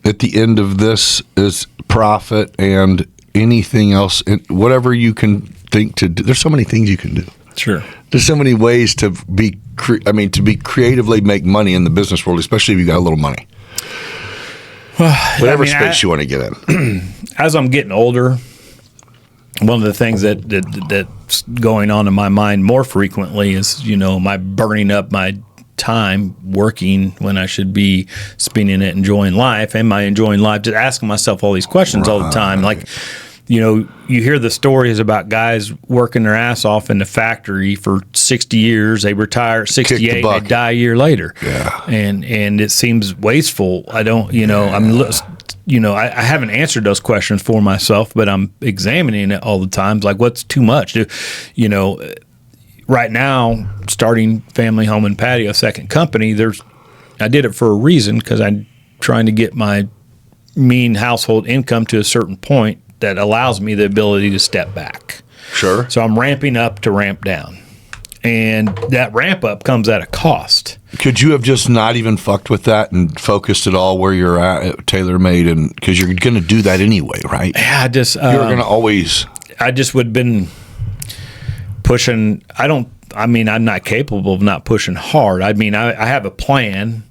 at the end of this is profit and anything else, whatever you can think to do. There's so many things you can do. Sure. There's so many ways to be creatively make money in the business world, especially if you got a little money. Well, whatever space you want to get in. As I'm getting older, one of the things that's going on in my mind more frequently is, my burning up my time working when I should be spending it enjoying life. Am I enjoying life? Just asking myself all these questions all the time. Like, you hear the stories about guys working their ass off in the factory for 60 years. They retire at 68, they die a year later. Yeah. And it seems wasteful. I don't, I haven't answered those questions for myself, but I'm examining it all the time. Like, what's too much? Right now, starting family home and patio second company, I did it for a reason, because I'm trying to get my mean household income to a certain point that allows me the ability to step back. Sure. So I'm ramping up to ramp down. And that ramp up comes at a cost. Could you have just not even fucked with that and focused it all where you're at TaylorMade? And because you're going to do that anyway, right? Yeah, you're going to always. I just would have been pushing. I'm not capable of not pushing hard. I mean, I have a plan,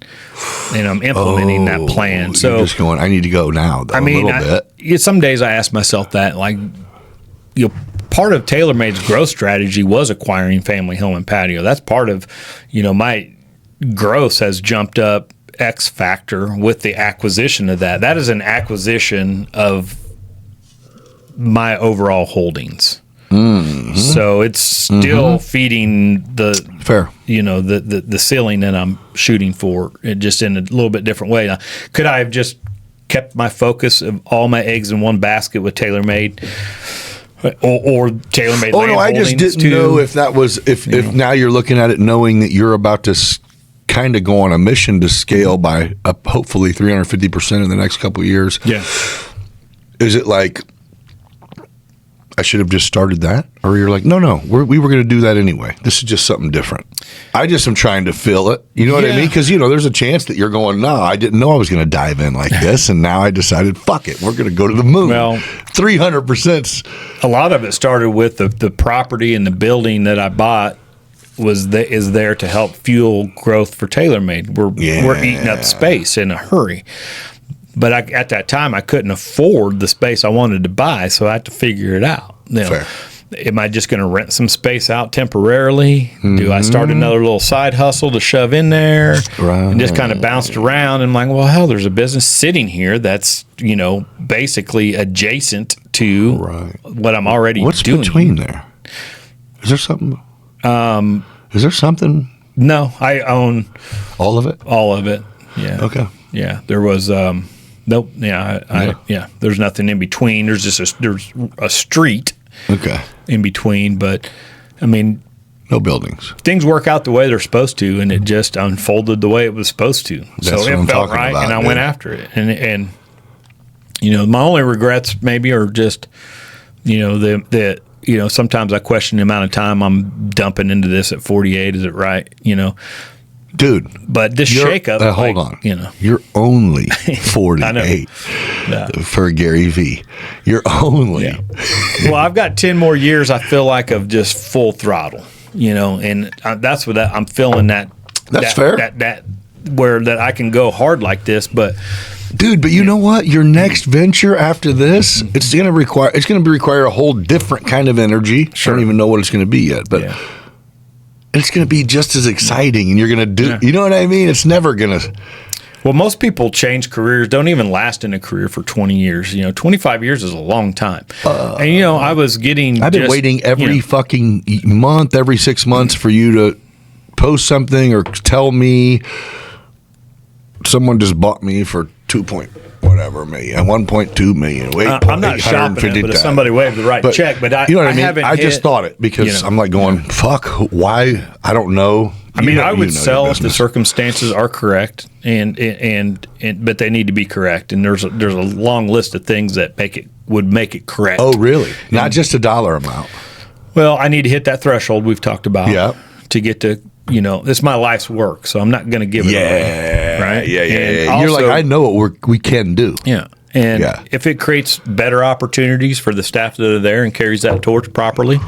and I'm implementing that plan. So you're just going, I need to go now, though, a little bit. Some days I ask myself that, like, part of TaylorMade's growth strategy was acquiring family home and patio. That's part of, my gross has jumped up X factor with the acquisition of that. That is an acquisition of my overall holdings. Mm-hmm. So it's still feeding the fair, the ceiling that I'm shooting for, just in a little bit different way. Now, could I have just kept my focus of all my eggs in one basket with TaylorMade? Or TaylorMade. Oh no, I just didn't know if that was if now you're looking at it knowing that you're about to kind of go on a mission to scale by hopefully 350% in the next couple of years. Yeah. Is it like I should have just started that, or you're like, no, we were going to do that anyway. This is just something different. I just am trying to fill it. You know what I mean? Because there's a chance that you're going, no, I didn't know I was going to dive in like this, and now I decided, fuck it, we're going to go to the moon. Well, 300%. A lot of it started with the property and the building that I bought is there to help fuel growth for TaylorMade. We're eating up space in a hurry. But at that time, I couldn't afford the space I wanted to buy, so I had to figure it out. Fair. Am I just going to rent some space out temporarily? Mm-hmm. Do I start another little side hustle to shove in there? Right. And just kind of bounced around, and I'm like, well, hell, there's a business sitting here that's, basically adjacent to what I'm already doing. What's between there? Is there something? Is there something? No, I own all of it. All of it. Yeah. Okay. Yeah. There was nope. Yeah. There's nothing in between. There's just there's a street. Okay. In between, but I mean, no buildings. Things work out the way they're supposed to, and it just unfolded the way it was supposed to. So it felt right, and I went after it. And my only regrets maybe are just sometimes I question the amount of time I'm dumping into this at 48. Is it right? Dude, but this shakeup. Hold on. You're only 48 for Gary V. You're only. Yeah. Well, I've got 10 more years. I feel like of just full throttle. And that's what I'm feeling that. That's fair. That where I can go hard like this, but. Dude, but you know what? Your next venture after this, it's going to require a whole different kind of energy. Sure. I don't even know what it's going to be yet, but. Yeah. It's going to be just as exciting, and you're going to do, you know what I mean? It's never going to. Well, most people change careers, don't even last in a career for 20 years. 25 years is a long time. And, I was getting. I've been waiting every fucking month, every 6 months for you to post something or tell me someone just bought me for $2.whatever million, $1.2 million. I'm not shopping it, but if somebody waved the right check, but I, you know what I mean? I just thought it because I'm like going, fuck, why? I don't know. I would sell if the circumstances are correct, and but they need to be correct. And there's a long list of things that would make it correct. Oh, really? Not just a dollar amount. Well, I need to hit that threshold we've talked about to get to. It's my life's work, so I'm not going to give it away. Right? Yeah. Also, you're like, I know what we can do. Yeah. And if it creates better opportunities for the staff that are there and carries that torch properly,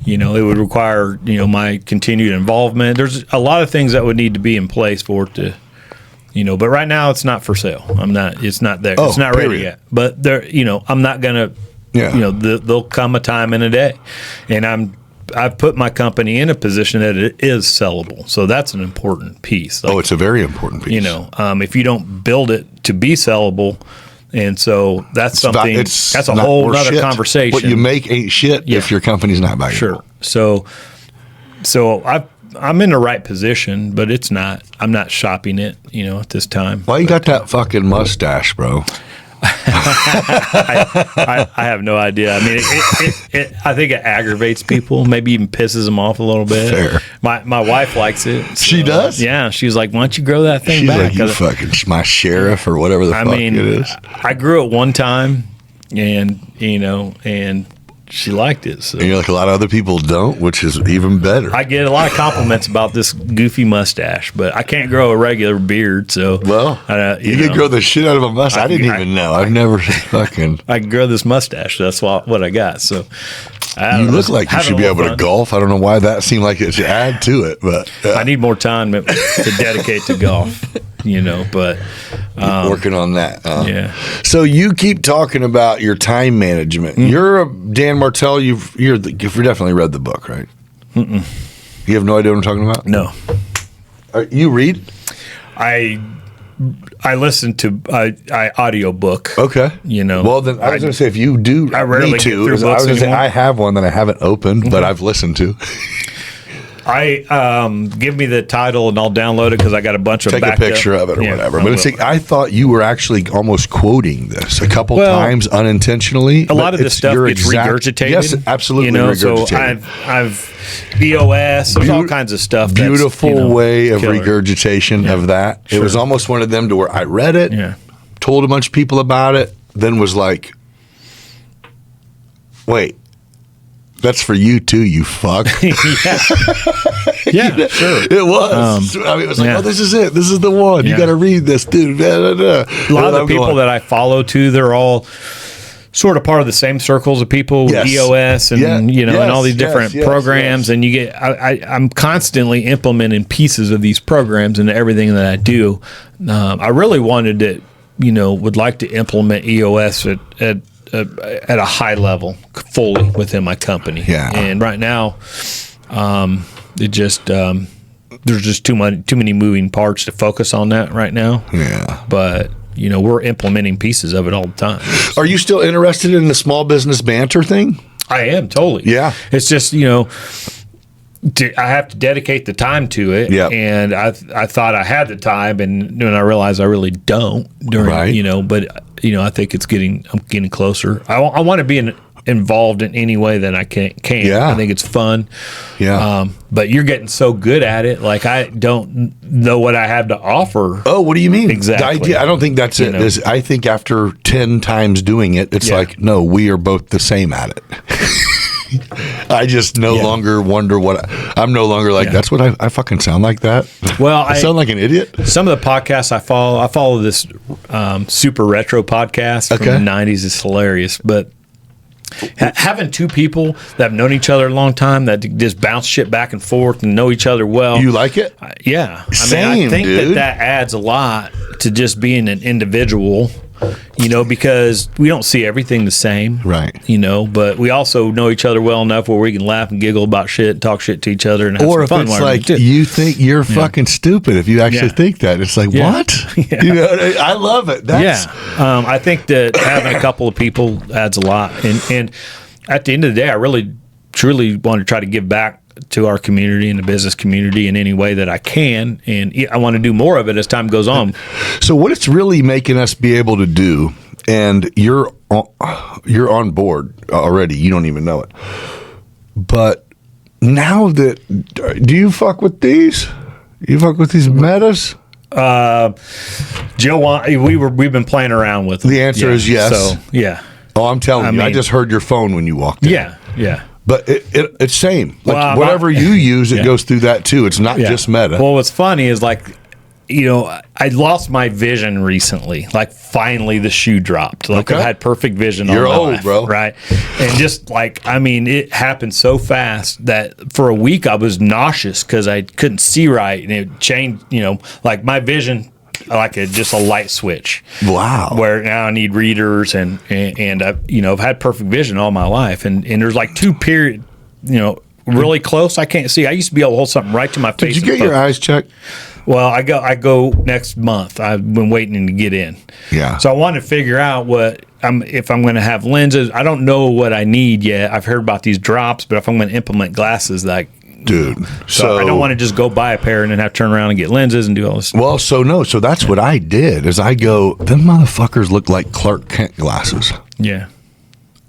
it would require, my continued involvement. There's a lot of things that would need to be in place for it to, but right now it's not for sale. It's not there. It's not ready yet. But there, I'm not going to, there'll come a time in a day. And I've put my company in a position that it is sellable. So that's an important piece. It's a very important piece. If you don't build it to be sellable, And so that's something. That's a not whole worth other shit. conversation. What you make ain't shit if your company's not valuable. Sure. So I'm in the right position, but it's not. I'm not shopping it, at this time. Why you got that fucking mustache, bro? I have no idea. I mean, I think it aggravates people, maybe even pisses them off a little bit. Fair. My wife likes it. So, she does? Yeah. She's like, why don't you grow that thing She's back? like, you fucking my sheriff or whatever the fuck it is. I grew it one time, and she liked it. So. And you're like, a lot of other people don't, which is even better. I get a lot of compliments about this goofy mustache, but I can't grow a regular beard. So, you can grow the shit out of a mustache. I didn't even know. I've never fucking. I can grow this mustache. That's what I got. So, you look like you should be able to golf. I don't know why that seemed like it should add to it, but I need more time to dedicate to golf. But working on that. Yeah. So you keep talking about your time management. You're a Dan Martell. You've definitely read the book, right? Mm-mm. You have no idea what I'm talking about? No. You read? I listen to I audiobook. Okay. Well, then I was going to say if you do, I rarely me too. get through I was books going to say anymore. I have one that I haven't opened, but I've listened to. Give me the title and I'll download it because I got a bunch of take a picture of it or whatever. But I thought you were actually almost quoting this a couple times unintentionally. A lot of this stuff gets regurgitated. Yes, absolutely. So I've EOS. There's all kinds of stuff. Beautiful way of killer. Regurgitation of that. Sure. It was almost one of them to where I read it, told a bunch of people about it, then was like, wait. That's for you too, you fuck. Yeah, sure. It was. It was like, oh, this is it. This is the one. You got to read this, dude. A lot of the people that I follow too, they're all sort of part of the same circles of people with EOS and and all these different programs. And you get, I'm constantly implementing pieces of these programs into everything that I do. I really wanted to, would like to implement EOS at a high level fully within my company. Yeah. And right now, it just there's just too many moving parts to focus on that right now. Yeah. But we're implementing pieces of it all the time. Are you still interested in the small business banter thing? I am totally. Yeah. It's just I have to dedicate the time to it. Yeah. And I thought I had the time, and when I realized I really don't during but I think I'm getting closer. I want to be involved in any way that I can. Yeah. I think it's fun. Yeah. But you're getting so good at it. Like, I don't know what I have to offer. Oh, what do you mean? Exactly. I don't think that's it. I think after 10 times doing it, it's like, no, we are both the same at it. I just no longer wonder I'm no longer like, that's what I fucking sound like that. Well, I sound like an idiot. Some of the podcasts I follow this super retro podcast from the 90s. Is hilarious. But having two people that have known each other a long time, that just bounce shit back and forth and know each other well. You like it? Yeah. Same, I think dude. that adds a lot to just being an individual. Because we don't see everything the same. Right. But we also know each other well enough where we can laugh and giggle about shit and talk shit to each other and have or some fun. Or if it's like, you think you're fucking stupid if you actually think that. It's like, what? I love it. I think that having a couple of people adds a lot. And at the end of the day, I really, truly want to try to give back to our community and the business community in any way that I can, and I want to do more of it as time goes on. So what it's really making us be able to do, and you're on board already, you don't even know it, but now that, do you fuck with these? You fuck with these metas? Joe, we've been playing around with them. The answer is yes. So Oh, I'm telling you, I just heard your phone when you walked in. Yeah. But it's same. Like, whatever you use, it goes through that too. It's not just meta. Well, what's funny is I lost my vision recently. Like, finally the shoe dropped. Like, I've had perfect vision all my life. You're old, bro. Right? And just it happened so fast that for a week I was nauseous because I couldn't see right. And it changed, like my vision, like just a light switch. Wow. Where now I need readers and I've had perfect vision all my life. And there's like two really close, I can't see. I used to be able to hold something right to my face. Did you get your eyes checked? Well, I go next month. I've been waiting to get in. Yeah. So I wanted to figure out if I'm going to have lenses. I don't know what I need yet. I've heard about these drops, but if I'm going to implement glasses, dude. So I don't want to just go buy a pair and then have to turn around and get lenses and do all this. Well, so that's what I did. Is I go, them motherfuckers look like Clark Kent glasses. Yeah.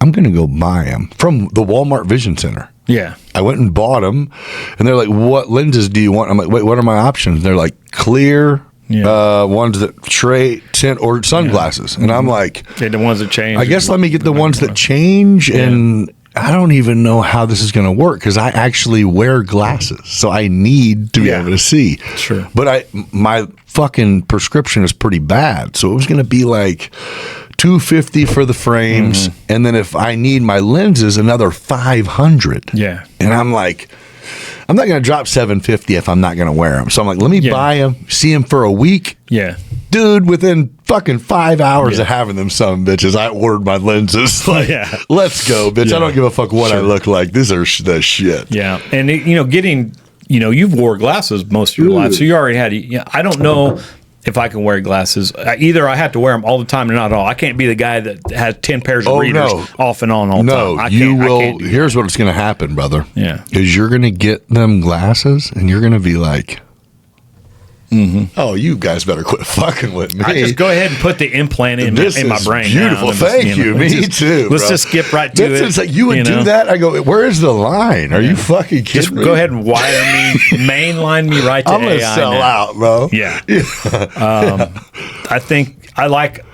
I'm going to go buy them from the Walmart Vision Center. Yeah. I went and bought them, and they're like, "What lenses do you want?" I'm like, "Wait, what are my options?" They're like clear, ones that tint or sunglasses, and I'm like, the ones that change. I guess let me get the ones that change, and I don't even know how this is going to work because I actually wear glasses, so I need to be able to see. Sure, but my fucking prescription is pretty bad, so it was going to be like $250 for the frames, and then if I need my lenses, another $500. Yeah, and I'm like, I'm not going to drop $750 if I'm not going to wear them. So I'm like, let me buy them, see them for a week. Yeah, dude, within fucking 5 hours of having them, some bitches, I ordered my lenses. Like, let's go, bitch. I don't give a fuck what I look like. These are the shit. Yeah, and getting, you've wore glasses most of your life, so you already had. I don't know if I can wear glasses. Either I have to wear them all the time or not at all. I can't be the guy that has 10 pairs of readers off and on all the time. No, you will. Here's what's going to happen, brother. Yeah. Is you're going to get them glasses and you're going to be like, oh, you guys better quit fucking with me. I just go ahead and put the implant in my brain. Beautiful. Now. Thank you. Me too. Let's just skip right to it. It's like you would do that. I go, where is the line? Are you fucking kidding just me? Go ahead and mainline me right to AI. I'm going to sell out, bro. Yeah. I think I like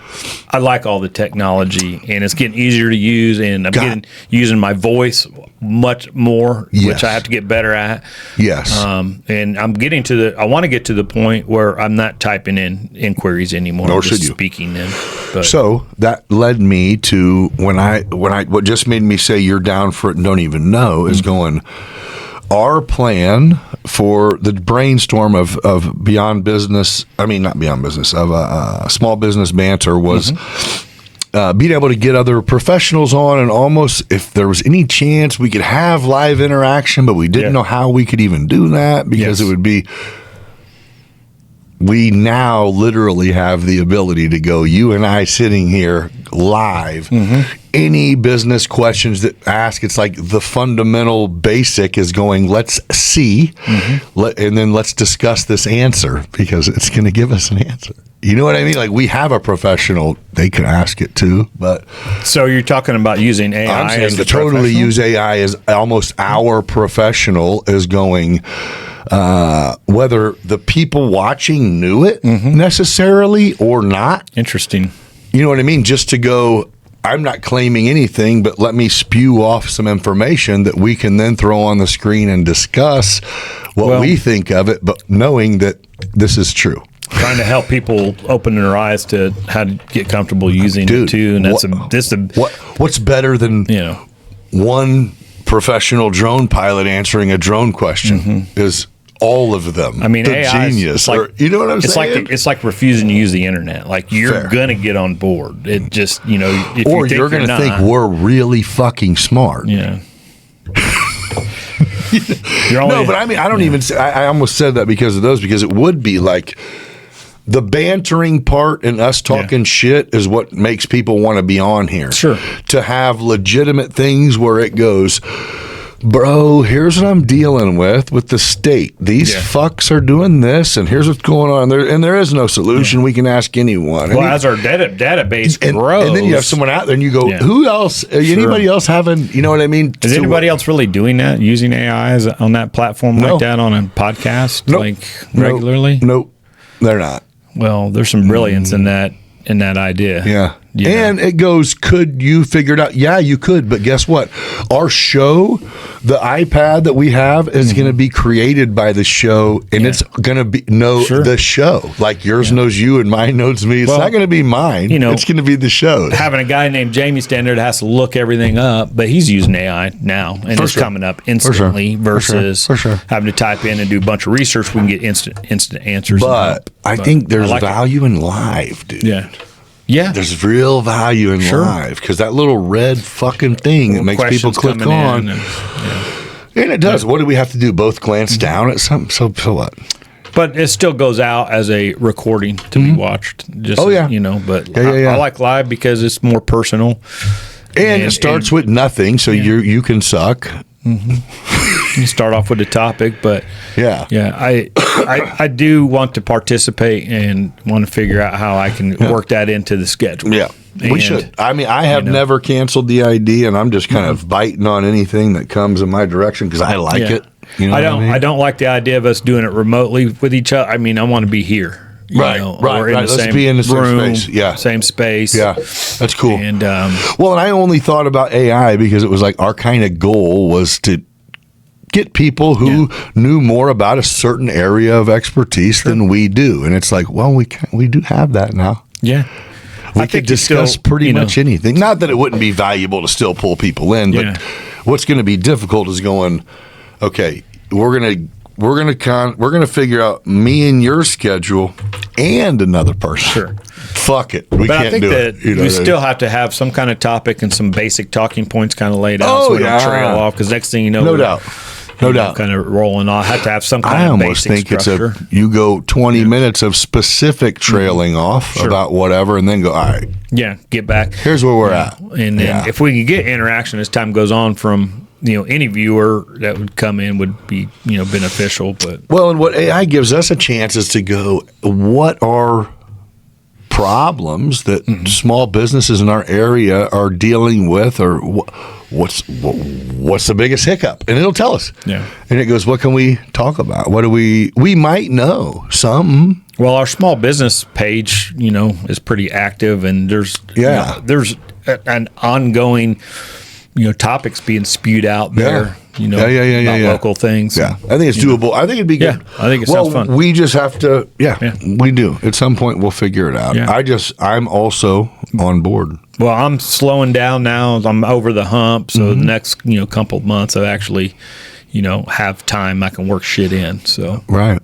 all the technology, and it's getting easier to use, and I'm using my voice much more, which I have to get better at. Yes. And I'm getting I want to get to the point where I'm not typing in inquiries anymore. Nor I'm just should you. Speaking them. But. So that led me to what just made me say you're down for it and don't even know is going, our plan for the brainstorm of Beyond Business, not Beyond Business, of Small Business Banter was being able to get other professionals on, and almost if there was any chance we could have live interaction, but we didn't know how we could even do that because it would be. We now literally have the ability to go, you and I sitting here live. Any business questions that ask, it's like the fundamental basic is going, let's see, and then let's discuss this answer because it's going to give us an answer. You know what I mean? Like we have a professional, they can ask it too, but. So you're talking about using AI I'm saying as to totally use AI as almost our professional is going, whether the people watching knew it necessarily or not. Interesting. You know what I mean? Just to go, I'm not claiming anything, but let me spew off some information that we can then throw on the screen and discuss what we think of it, but knowing that this is true. Trying to help people open their eyes to how to get comfortable using it too. And what's better than one professional drone pilot answering a drone question is all of them. I mean, the AI genius. You know what I'm saying? It's like refusing to use the internet. Like you're going to get on board. It just, if or you're going to think we're really fucking smart. Yeah. No, but I don't even say, I almost said that because it would be like the bantering part and us talking shit is what makes people want to be on here. Sure. To have legitimate things where it goes, bro, here's what I'm dealing with the state. These fucks are doing this, and here's what's going on. There is no solution. We can ask anyone. Well, as our database grows. And then you have someone out there, and you go, who else? Anybody else having, you know what I mean? Is anybody else really doing that, using AI on that platform like that on a podcast regularly? Nope, they're not. Well, there's some brilliance in that idea. Yeah. And it goes, could you figure it out? Yeah, you could. But guess what? Our show, the iPad that we have is going to be created by the show, and it's going to know the show. Like yours knows you and mine knows me. It's not going to be mine. It's going to be the show. Having a guy named Jamie stand there that has to look everything up, but he's using AI now, and it's coming up instantly versus having to type in and do a bunch of research. We can get instant answers. But I think there's value in live, dude. Yeah. Yeah. There's real value in live because that little red fucking thing that makes people click on. And it does. What do we have to do? Both glance down at something? So what? But it still goes out as a recording to be watched. Just but I like live because it's more personal. And it starts with nothing, so you can suck. You start off with a topic, but yeah, I do want to participate and want to figure out how I can work that into the schedule. Yeah, we should. I mean, I have never canceled the idea, and I'm just kind of biting on anything that comes in my direction because I like it. You know I don't like the idea of us doing it remotely with each other. I mean, I want to be here. Right. Let's be in the same room, space. Yeah. Same space. Yeah. That's cool. And well, and I only thought about AI because it was like our kind of goal was to get people who knew more about a certain area of expertise than we do. And it's like, well, we do have that now. Yeah. We could discuss pretty much anything. Not that it wouldn't be valuable to still pull people in, but what's going to be difficult is going, okay, we're going to figure out me and your schedule and another person. Sure. Fuck it. We can't do it. We still have to have some kind of topic and some basic talking points kind of laid out so we don't trail off, because next thing you know, no doubt. Kind of rolling off. Have to have some kind of basic structure. I almost think you go 20 minutes of specific trailing off about whatever, and then go, all right. Yeah, get back. Here's where we're at. And then if we can get interaction as time goes on from any viewer that would come in would be beneficial. But and what AI gives us a chance is to go, what are problems that small businesses in our area are dealing with, or what's the biggest hiccup? And it'll tell us. Yeah. And it goes, what can we talk about? What do we might know some. Well, our small business page, is pretty active, and there's an ongoing topics being spewed out there. About local things. Yeah, I think it's doable. I think it'd be good. I think it sounds fun. We just have to. We do. At some point, we'll figure it out. Yeah. I'm also on board. Well, I'm slowing down now. I'm over the hump. So the next couple of months, I actually have time. I can work shit in. So right.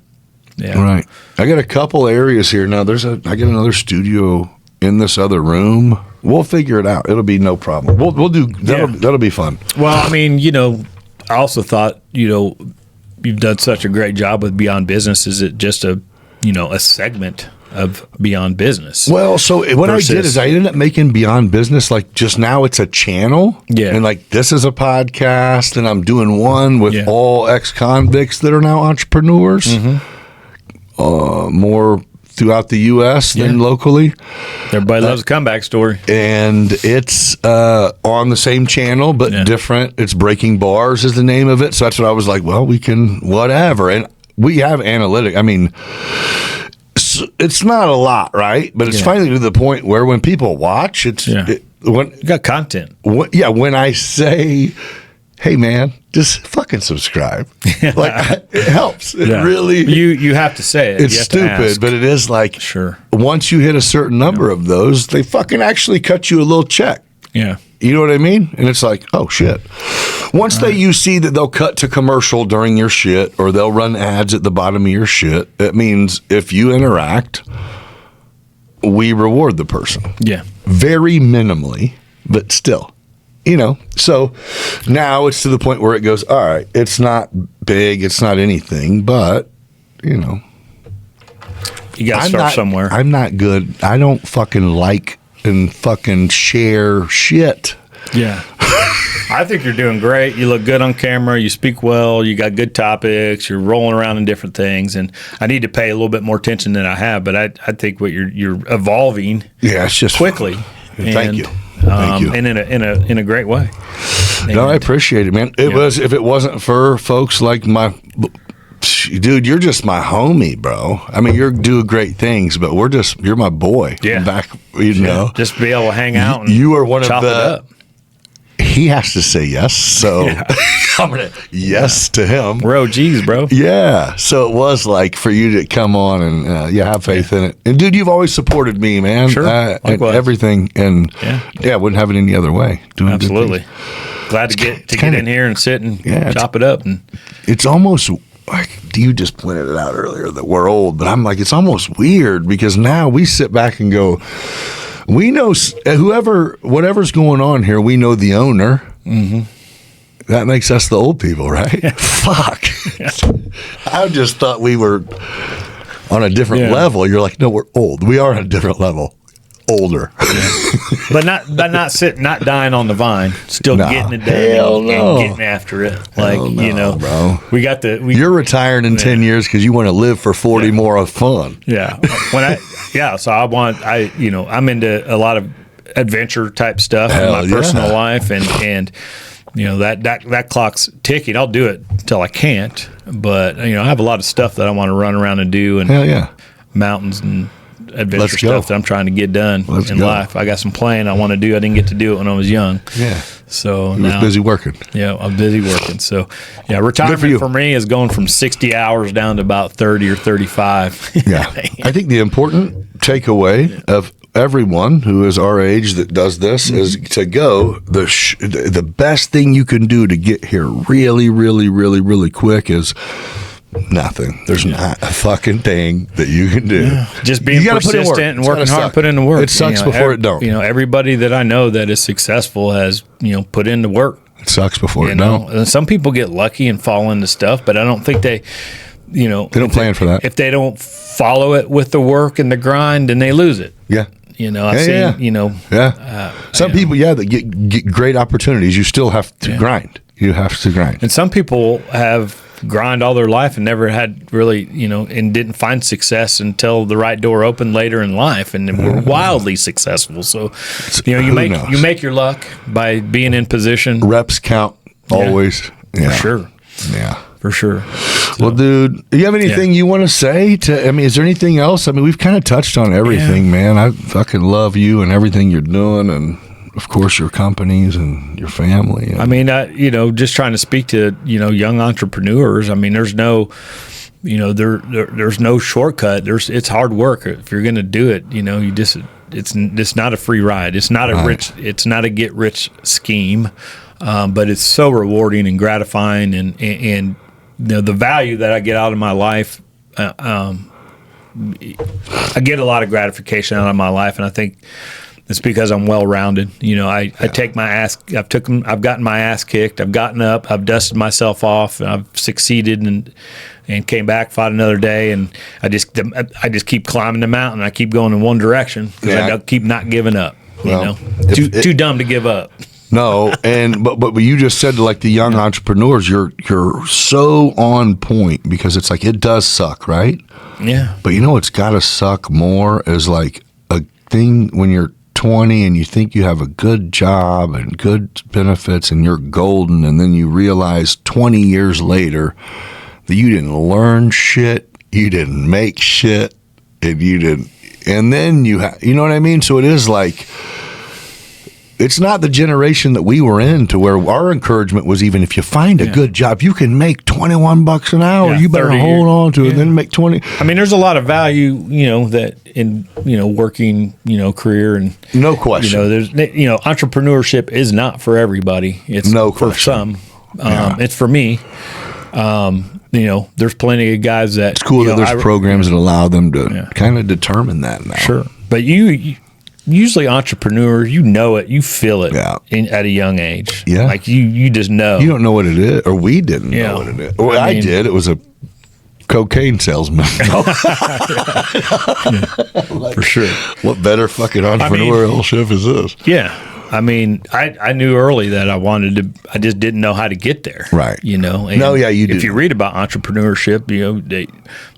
Yeah. Right. I got a couple areas here now. I got another studio in this other room. We'll figure it out. It'll be no problem. We'll do that'll be fun. Well, I mean, I also thought, you've done such a great job with Beyond Business. Is it just a segment of Beyond Business? Well, so what I did is I ended up making Beyond Business like just now it's a channel. Yeah. And like this is a podcast, and I'm doing one with all ex-convicts that are now entrepreneurs. More throughout the U.S. than locally. Everybody loves a comeback story. And it's on the same channel, but different. It's Breaking Bars is the name of it. So that's what I was like, well, we can whatever. And we have analytics. I mean, it's not a lot, right? But it's finally to the point where when people watch, you got content. When I say, hey, man, just fucking subscribe. It helps. It really. You have to say it. It's stupid, but it is like, once you hit a certain number of those, they fucking actually cut you a little check. Yeah. You know what I mean? And it's like, oh, shit. Once you see that they'll cut to commercial during your shit, or they'll run ads at the bottom of your shit, it means if you interact, we reward the person. Yeah. Very minimally, but still. So now it's to the point where it goes, all right, it's not big, it's not anything, but, you got to start somewhere. I'm not good. I don't fucking like and fucking share shit. Yeah. I think you're doing great. You look good on camera. You speak well. You got good topics. You're rolling around in different things. And I need to pay a little bit more attention than I have, but I think what you're evolving it's just quickly. Thank you. Thank you. And in a great way. No, I appreciate it, man. If it wasn't for folks like dude, you're just my homie, bro. I mean, you're doing great things, but you're my boy. Yeah. Back, just be able to hang out and you are one chop of it up. He has to say yes, so I'm gonna to him. We're OGs, bro. Yeah, so it was like for you to come on and have faith in it. And dude, you've always supported me, man. Sure, and everything, and wouldn't have it any other way. Doing absolutely. Glad to get in here and sit and chop it up. And it's almost like you just pointed it out earlier that we're old, but I'm like, it's almost weird because now we sit back and go, we know whatever's going on here, we know the owner. Mm-hmm. that makes us the old people, right? Fuck. I just thought we were on a different level. You're like, no, we're old. We are on a different level. Older. but not dying on the vine. Still getting it done and getting after it. Like, bro. We got you're retiring in 10 years because you want to live for 40 more of fun. Yeah. So I'm into a lot of adventure type stuff in my personal life, and that clock's ticking. I'll do it till I can't, but I have a lot of stuff that I want to run around and do, and mountains and adventure stuff that I'm trying to get done in life. I got some playing I want to do. I didn't get to do it when I was young. Yeah. So now busy working. Yeah, I'm busy working. So retirement for me is going from 60 hours down to about 30 or 35. Yeah. I think the important takeaway of everyone who is our age that does this is to go, the best thing you can do to get here really, really, really, really quick is nothing. There's not a fucking thing that you can do. Yeah. Just being persistent and working hard, put in the work. It sucks before it don't. Everybody that I know that is successful has, put in the work. It sucks before it don't. And some people get lucky and fall into stuff, but I don't think they don't plan for that. If they don't follow it with the work and the grind, then they lose it. Yeah. I've seen, some people, that get great opportunities. You still have to grind. You have to grind. And some people have grind all their life and never had really, and didn't find success until the right door opened later in life, and were wildly successful. So, you make your luck by being in position. Reps count always. Yeah. For sure. Yeah. For sure. Well, dude, do you have anything you want to say? Is there anything else? We've kind of touched on everything, man. I fucking love you and everything you're doing, and of course your companies and your family. Just trying to speak to young entrepreneurs. There's no, there's no shortcut. It's hard work. If you're going to do it, it's not a free ride. It's not it's not a get rich scheme, but it's so rewarding and gratifying, and the value that I get out of my life. I get a lot of gratification out of my life, and I think it's because I'm well-rounded. I take my ass. I've gotten my ass kicked. I've gotten up. I've dusted myself off. And I've succeeded and came back, fought another day, and I just keep climbing the mountain. I keep going in one direction because I keep not giving up. Too dumb to give up. No, but you just said like the young entrepreneurs, you're so on point, because it's like it does suck, right? Yeah. But it's got to suck more as like a thing when you're 20 and you think you have a good job and good benefits and you're golden, and then you realize 20 years later that you didn't learn shit, you didn't make shit, and then you know what I mean? So it is like, it's not the generation that we were in, to where our encouragement was, even if you find a good job, you can make $21 an hour. You better hold on to it and then make 20. There's a lot of value, that in, working, career, and no question. There's, entrepreneurship is not for everybody. It's for some. It's for me. There's plenty of guys that. It's cool that there's programs that allow them to kind of determine that now. Sure. But usually entrepreneurs, you feel it at a young age. Yeah. Like you just know. You don't know what it is, or we didn't know what it is. Well, I did. It was a cocaine salesman. For sure. What better fucking entrepreneurship is this? Yeah. I knew early that I just didn't know how to get there. Right. And you do. If you read about entrepreneurship,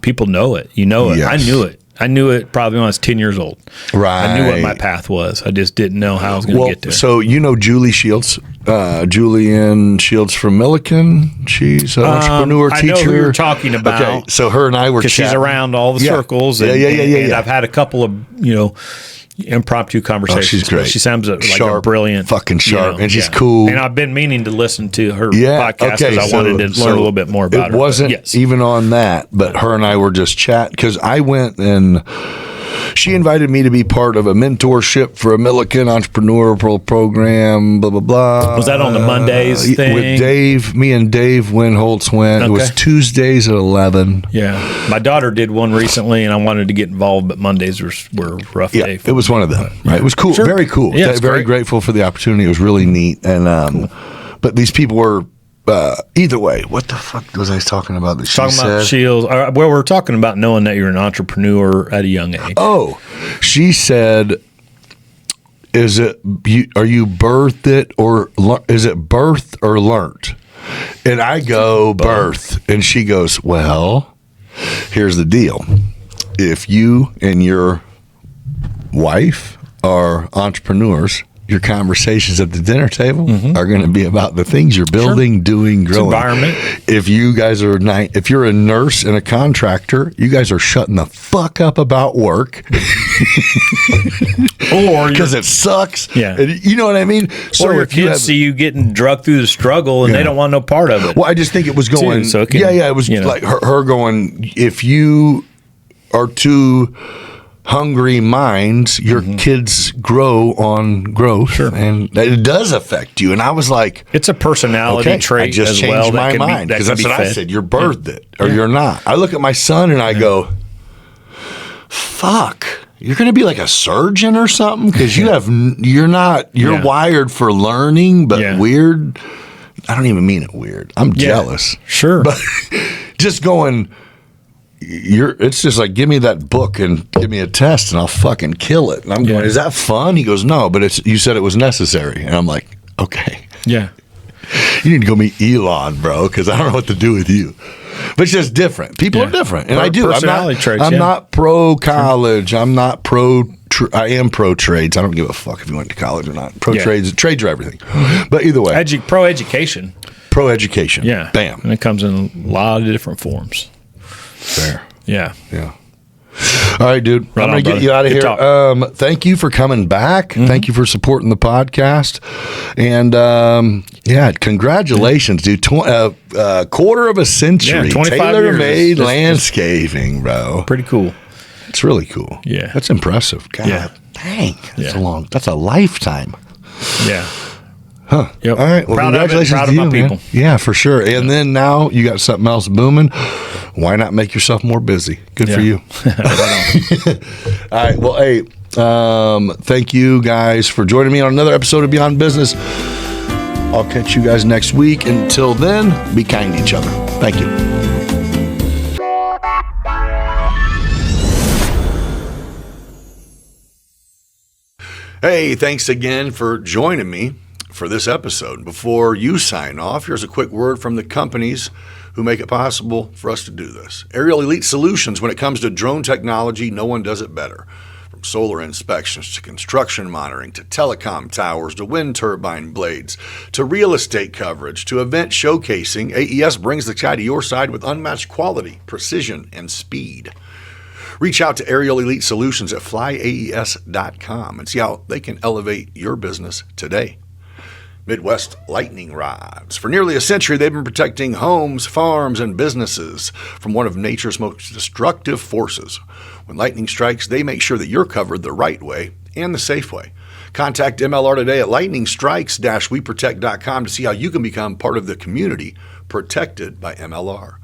people know it. You know it. Yes. I knew it. I knew it probably when I was 10 years old. Right. I knew what my path was. I just didn't know how I was going to get there. So Julie Shields, Julianne Shields from Milliken. She's an entrepreneur teacher. I know who you're talking about. Okay, so her and I were chatting. Because she's around all the circles. And I've had a couple of, impromptu conversations. Oh, she's great. She sounds like sharp, a brilliant. Fucking sharp. And she's cool. And I've been meaning to listen to her podcast because I wanted to learn a little bit more about her. It wasn't even on that, but her and I were just chatting, because I went and she invited me to be part of a mentorship for a Milliken entrepreneurial program, blah, blah, blah. Was that on the Mondays thing? With Dave. Me and Dave Winholtz went. Okay. It was Tuesdays at 11. Yeah. My daughter did one recently, and I wanted to get involved, but Mondays were a rough day. It was one of them. Right? It was cool. Sure. Very cool. Yeah, very grateful for the opportunity. It was really neat. And cool. But these people were either way, what the fuck was I talking about that she Talking said? about Shields. Well, we're talking about knowing that you're an entrepreneur at a young age. Oh, she said, are you birthed it or is it birthed or learnt? And I go birth. And she goes, well, here's the deal. If you and your wife are entrepreneurs, your conversations at the dinner table are going to be about the things you're building, doing, growing. Environment. If you guys are if you're a nurse and a contractor, you guys are shutting the fuck up about work, or because it sucks. Yeah, and you know what I mean. So your kids see you getting drugged through the struggle, and they don't want no part of it. Well, I just think it was going. So it was like her going. If you are too hungry minds, your kids grow on growth, and it does affect you. And I was like, it's a personality trait. I just as changed well my mind, because that's what I said. You're birthed it, or you're not. I look at my son and I go, fuck, you're going to be like a surgeon or something, because you're wired for learning, but weird. I don't even mean it weird. I'm jealous. Sure. But just going, it's just like, give me that book and give me a test and I'll fucking kill it. And I'm going, is that fun? He goes, no, but you said it was necessary. And I'm like, okay. Yeah. You need to go meet Elon, bro, because I don't know what to do with you. But it's just different. People are different. And I do. I'm not pro college. I'm not pro. I am pro trades. I don't give a fuck if you went to college or not. Pro trades. Trades are everything. But either way. Pro education. Pro education. Yeah. Bam. And it comes in a lot of different forms. Fair. Yeah. Yeah. All right, dude. I'm going to get you out of here. Thank you for coming back. Thank you for supporting the podcast. And congratulations, dude. Quarter of a century. 25 Tailor-made landscaping, bro. Pretty cool. It's really cool. Yeah. That's impressive. God, dang. That's a lifetime. Yeah. Huh. Yep. All right. Well, congratulations proud to of you, my people. Man. Yeah, for sure. And then now you got something else booming. Why not make yourself more busy? Good for you. All right. Well, hey, thank you guys for joining me on another episode of Beyond Business. I'll catch you guys next week. Until then, be kind to each other. Thank you. Hey, thanks again for joining me for this episode. Before you sign off, here's a quick word from the companies who make it possible for us to do this. Aerial Elite Solutions. When it comes to drone technology, no one does it better. From solar inspections to construction monitoring to telecom towers to wind turbine blades to real estate coverage to event showcasing, AES brings the sky to your side with unmatched quality, precision, and speed. Reach out to Aerial Elite Solutions at flyaes.com and see how they can elevate your business today. Midwest Lightning Rods. For nearly a century, they've been protecting homes, farms, and businesses from one of nature's most destructive forces. When lightning strikes, they make sure that you're covered the right way and the safe way. Contact MLR today at lightningstrikes-weprotect.com to see how you can become part of the community protected by MLR.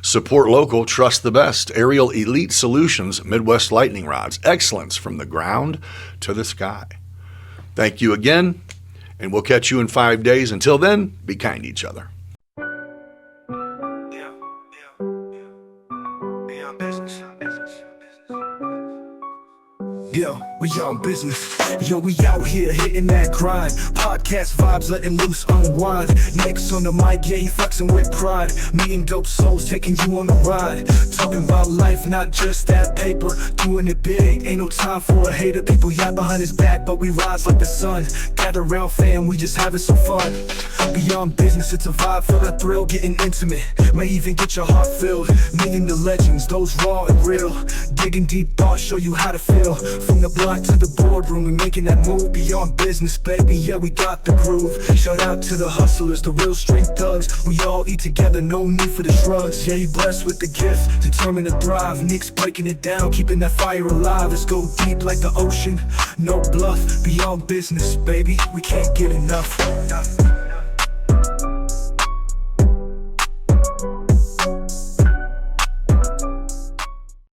Support local, trust the best. Aerial Elite Solutions, Midwest Lightning Rods. Excellence from the ground to the sky. Thank you again, and we'll catch you in 5 days. Until then, be kind to each other. Yo, we on business. Yo, we out here hitting that grind. Podcast vibes, letting loose, unwind. Next on the mic, yeah, he flexing with pride. Meeting dope souls, taking you on the ride. Talking about life, not just that paper. Doing it big, ain't no time for a hater. People yap behind his back, but we rise like the sun. Gather around, fam, we just having some fun. Beyond business, it's a vibe, feel that thrill, getting intimate. May even get your heart filled. Meeting the legends, those raw and real. Digging deep thoughts, show you how to feel. From the block to the boardroom, we making that move. Beyond business, baby, yeah, we got the groove. Shout out to the hustlers, the real street thugs. We all eat together, no need for the drugs. Yeah, you blessed with the gift, determined to thrive. Nick's breaking it down, keeping that fire alive. Let's go deep like the ocean, no bluff. Beyond business, baby, we can't get enough.